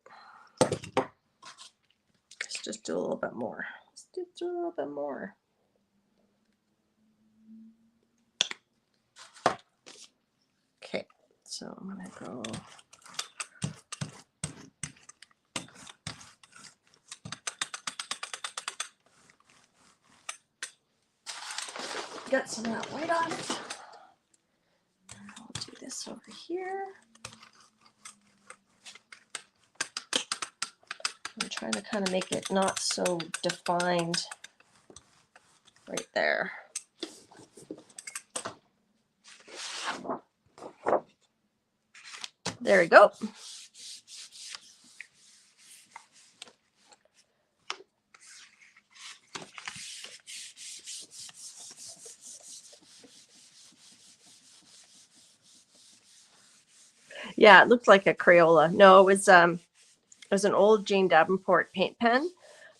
Let's just do a little bit more. Let's do a little bit more. Okay, so I'm going to go. Got some of that white on it. I'll do this over here. I'm trying to kind of make it not so defined right there. There we go. Yeah, it looked like a Crayola. No, it was an old Jane Davenport paint pen.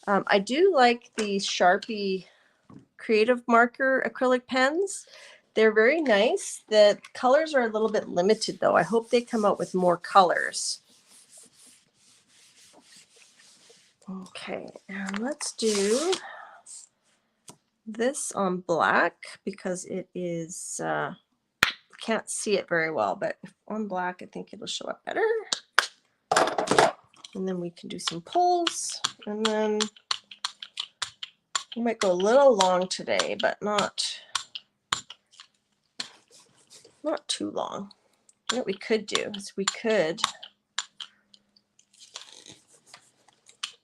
I do like these Sharpie creative marker acrylic pens. They're very nice. The colors are a little bit limited though. I hope they come out with more colors. Okay, and let's do this on black because it is, can't see it very well, but on black, I think it'll show up better. And then we can do some pulls, and then we might go a little long today, but not too long. What we could do is we could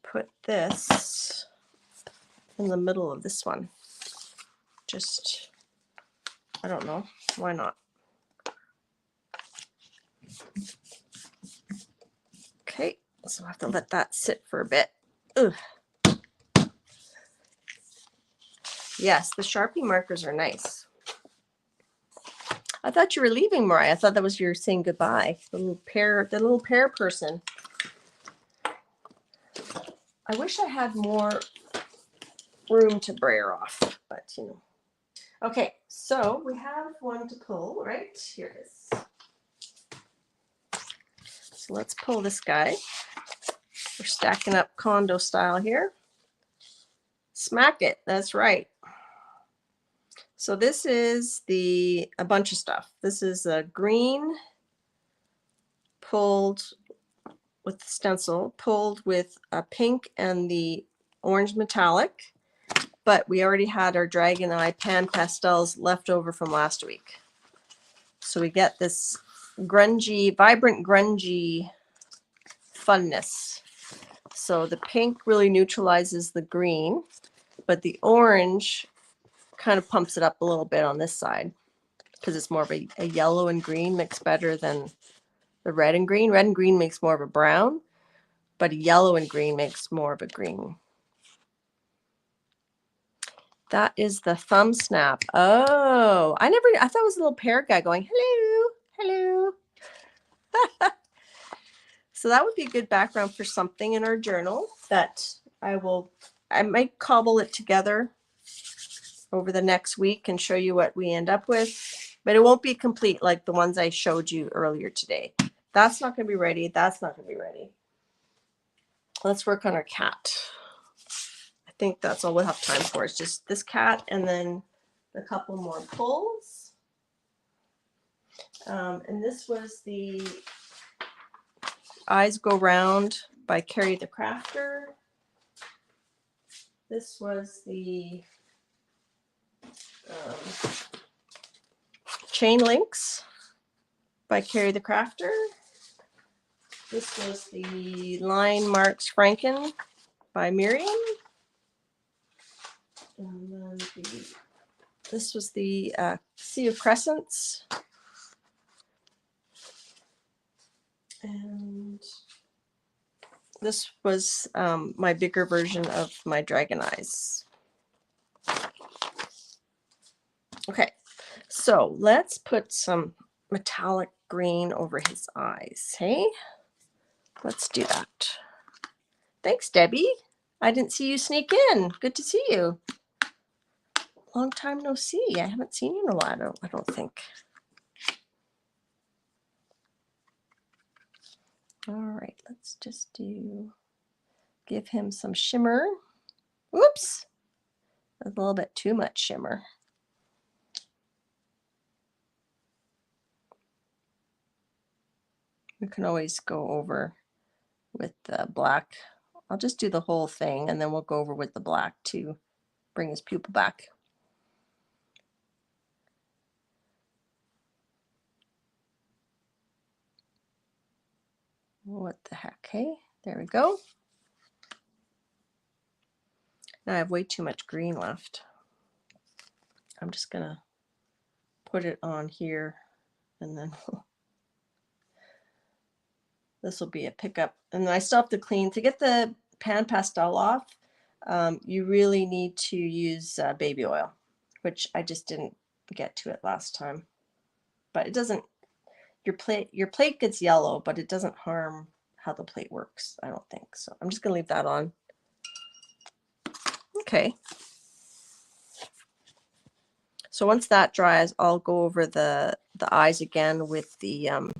put this in the middle of this one. Just, I don't know, why not? Okay, so I have to let that sit for a bit. Ugh. Yes, the Sharpie markers are nice. I thought you were leaving, Mariah. I thought that was your saying goodbye. The little pear person. I wish I had more room to brayer off, but you know. Okay, so we have one to pull, right? Here it is. So let's pull this guy. We're stacking up condo style here. Smack it, that's right. So this is a bunch of stuff. This is a green pulled with the stencil, pulled with a pink and the orange metallic, but we already had our Dragon Eye pan pastels left over from last week. So we get this grungy, vibrant grungy funness. So the pink really neutralizes the green, but the orange kind of pumps it up a little bit on this side because it's more of a yellow and green mix better than the red and green. Red and green makes more of a brown, but yellow and green makes more of a green. That is the thumb snap. Oh, I thought it was a little pear guy going, hello, hello. So that would be a good background for something in our journal that I might cobble it together over the next week and show you what we end up with, but it won't be complete like the ones I showed you earlier today. That's not going to be ready. That's not going to be ready. Let's work on our cat. I think that's all we'll have time for. It's just this cat and then a couple more pulls. And this was the Eyes Go Round by Carrie the Crafter. This was the Chain Links by Carrie the Crafter. This was the Line Marks Franken by Miriam. And then this was the Sea of Crescents. And this was my bigger version of my Dragon Eyes. Okay, so let's put some metallic green over his eyes, hey? Let's do that. Thanks, Debbie. I didn't see you sneak in. Good to see you. Long time no see. I haven't seen you in a while, I don't think. All right, let's just give him some shimmer. Whoops, a little bit too much shimmer. We can always go over with the black. I'll just do the whole thing and then we'll go over with the black to bring his pupil back. What the heck, hey? There we go. Now I have way too much green left. I'm just gonna put it on here and then This will be a pickup. And then I still have to clean. To get the pan pastel off, you really need to use baby oil, which I just didn't get to it last time. But it doesn't, your plate gets yellow, but it doesn't harm how the plate works, I don't think. So I'm just gonna leave that on. Okay. So once that dries, I'll go over the eyes again with the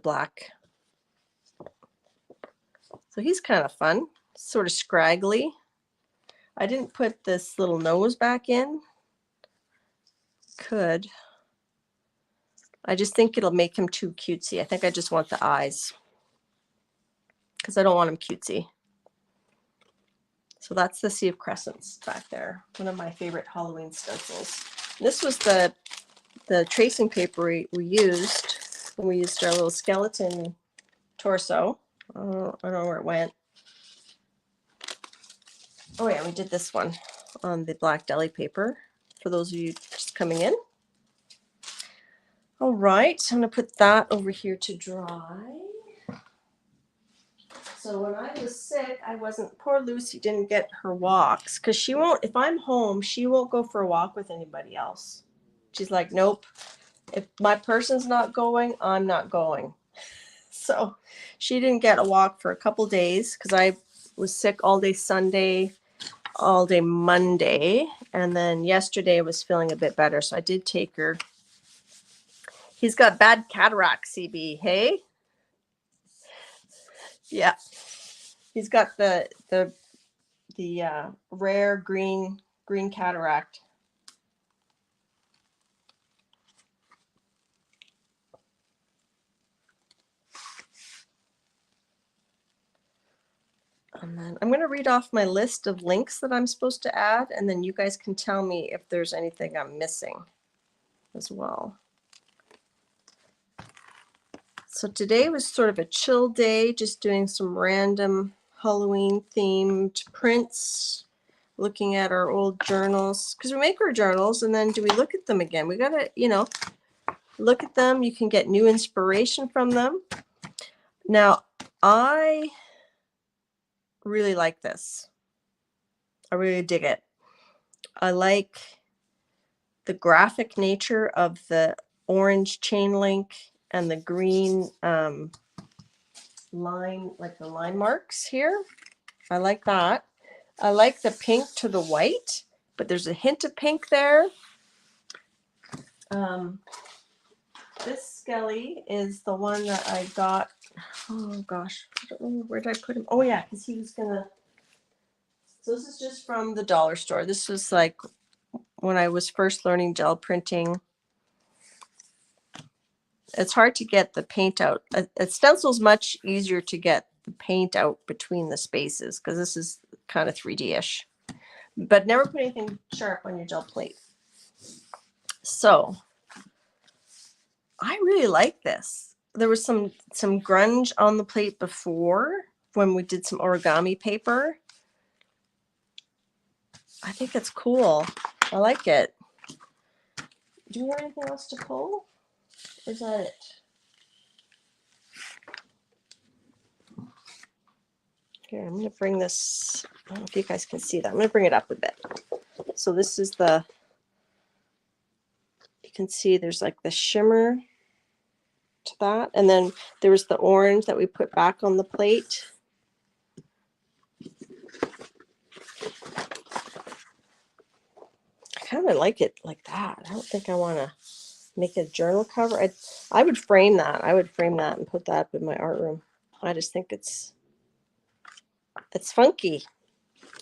black. So he's kind of fun, sort of scraggly. I didn't put this little nose back in. Could. I just think it'll make him too cutesy. I think I just want the eyes because I don't want him cutesy. So that's the Sea of Crescents back there. One of my favorite Halloween stencils. This was the tracing paper we used when we used our little skeleton torso. I don't know where it went. Oh yeah, we did this one on the black deli paper for those of you just coming in. All right, I'm gonna put that over here to dry. So when I was sick, poor Lucy didn't get her walks because she won't, if I'm home, she won't go for a walk with anybody else. She's like, nope, if my person's not going, I'm not going. So she didn't get a walk for a couple days because I was sick all day Sunday, all day Monday, and then yesterday I was feeling a bit better, so I did take her. He's got bad cataract, CB, hey? Yeah. He's got the rare green cataract. And then I'm going to read off my list of links that I'm supposed to add, and then you guys can tell me if there's anything I'm missing as well. So today was sort of a chill day, just doing some random Halloween themed prints, looking at our old journals, because we make our journals and then do we look at them again? We got to, you know, look at them. You can get new inspiration from them. Now, I really like this. I really dig it. I like the graphic nature of the orange chain link and the green line, like the line marks here. I like that. I like the pink to the white, but there's a hint of pink there. This Skelly is the one that I got. Oh gosh, I don't remember where did I put him. Oh yeah, because he was gonna. So this is just from the dollar store. This was like when I was first learning gel printing. It's hard to get the paint out. A stencil's much easier to get the paint out between the spaces because this is kind of 3D-ish. But never put anything sharp on your gel plate. So I really like this. There was some grunge on the plate before when we did some origami paper. I think it's cool. I like it. Do you have anything else to pull? Or is that it? Here, I'm going to bring this. I don't know if you guys can see that. I'm going to bring it up a bit. So this is the, you can see there's like the shimmer to that. And then there was the orange that we put back on the plate. I kind of like it like that. I don't think I want to make a journal cover. I would frame that. I would frame that and put that up in my art room. I just think it's funky.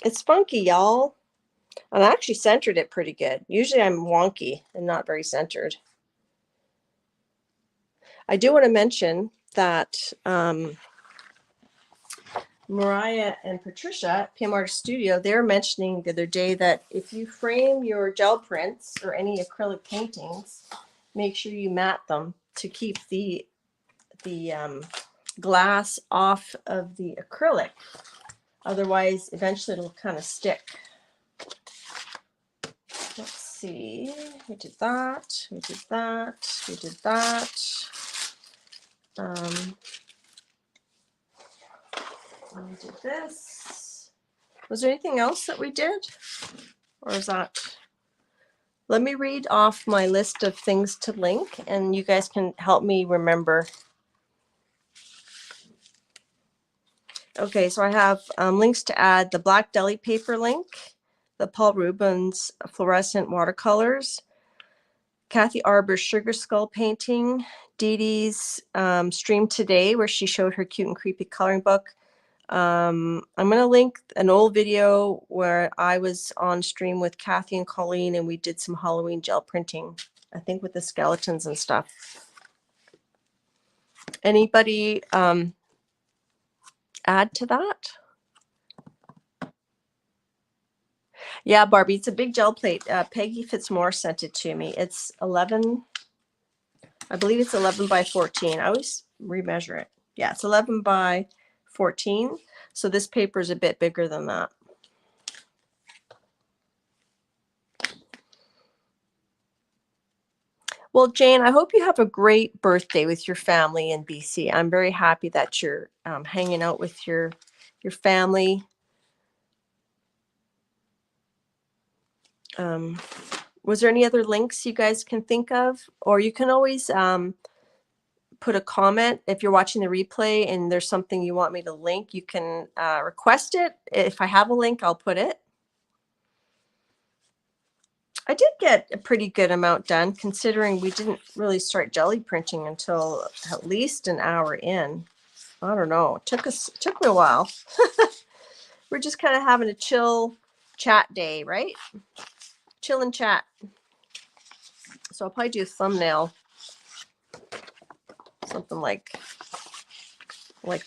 It's funky, y'all. And I actually centered it pretty good. Usually I'm wonky and not very centered. I do want to mention that Mariah and Patricia at PM Artist Studio, they're mentioning the other day that if you frame your gel prints or any acrylic paintings, make sure you mat them to keep the glass off of the acrylic. Otherwise, eventually it'll kind of stick. Let's see. We did that. We did that. We did that. Let me do this. Was there anything else that we did? Or is that? Let me read off my list of things to link and you guys can help me remember. Okay, so I have links to add: the black deli paper link, the Paul Rubens fluorescent watercolors, Kathy Arbor's sugar skull painting, Dee Dee's stream today where she showed her cute and creepy coloring book. I'm going to link an old video where I was on stream with Kathy and Colleen and we did some Halloween gel printing, I think with the skeletons and stuff. Anybody add to that? Yeah, Barbie, it's a big gel plate. Peggy Fitzmore sent it to me. It's 11, I believe it's 11 by 14. I always remeasure it. Yeah, it's 11 by 14. So this paper is a bit bigger than that. Well, Jane, I hope you have a great birthday with your family in BC. I'm very happy that you're hanging out with your family. Was there any other links you guys can think of? Or you can always put a comment if you're watching the replay and there's something you want me to link. You can request it. If I have a link, I'll put it. I did get a pretty good amount done considering we didn't really start jelly printing until at least an hour in. I don't know. It took me a while. We're just kind of having a chill chat day, right? Chill and chat. So I'll probably do a thumbnail, something like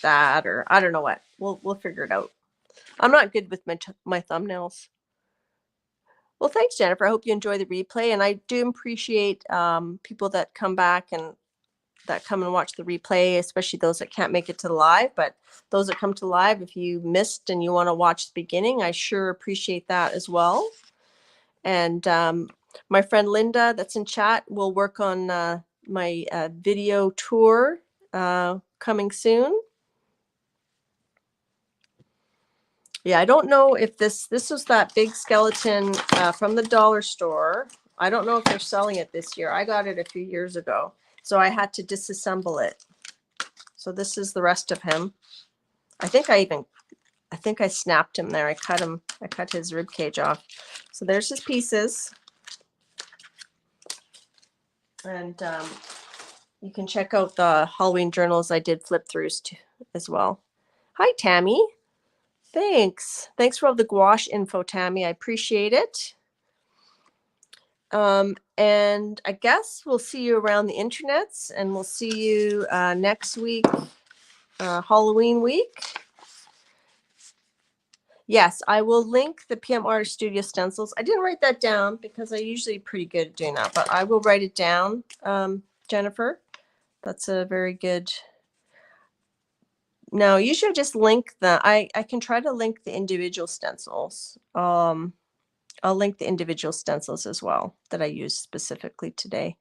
that, or I don't know what. We'll figure it out. I'm not good with my thumbnails. Well, thanks, Jennifer. I hope you enjoy the replay, and I do appreciate people that come back and that come and watch the replay, especially those that can't make it to the live. But those that come to live, if you missed and you want to watch the beginning, I sure appreciate that as well. And my friend Linda that's in chat will work on my video tour coming soon. Yeah, I don't know if this was that big skeleton from the dollar store. I don't know if they're selling it this year. I got it a few years ago, so I had to disassemble it. So this is the rest of him. I think I snapped him there. I cut his rib cage off. So there's his pieces. And you can check out the Halloween journals I did flip throughs too, as well. Hi, Tammy. Thanks. Thanks for all the gouache info, Tammy. I appreciate it. And I guess we'll see you around the internets, and we'll see you next week, Halloween week. Yes, I will link the PM Artist Studio stencils. I didn't write that down because I'm usually pretty good at doing that, but I will write it down, Jennifer. That's a very good... No, you should just link the... I can try to link the individual stencils. I'll link the individual stencils as well that I used specifically today.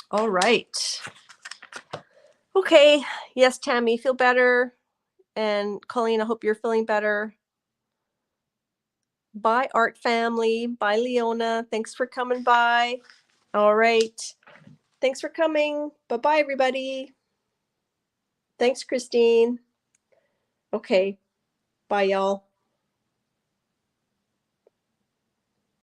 All right. Okay. Yes, Tammy, feel better. And Colleen, I hope you're feeling better. Bye, Art Family. Bye, Leona. Thanks for coming by. All right. Thanks for coming. Bye-bye, everybody. Thanks, Christine. Okay. Bye, y'all.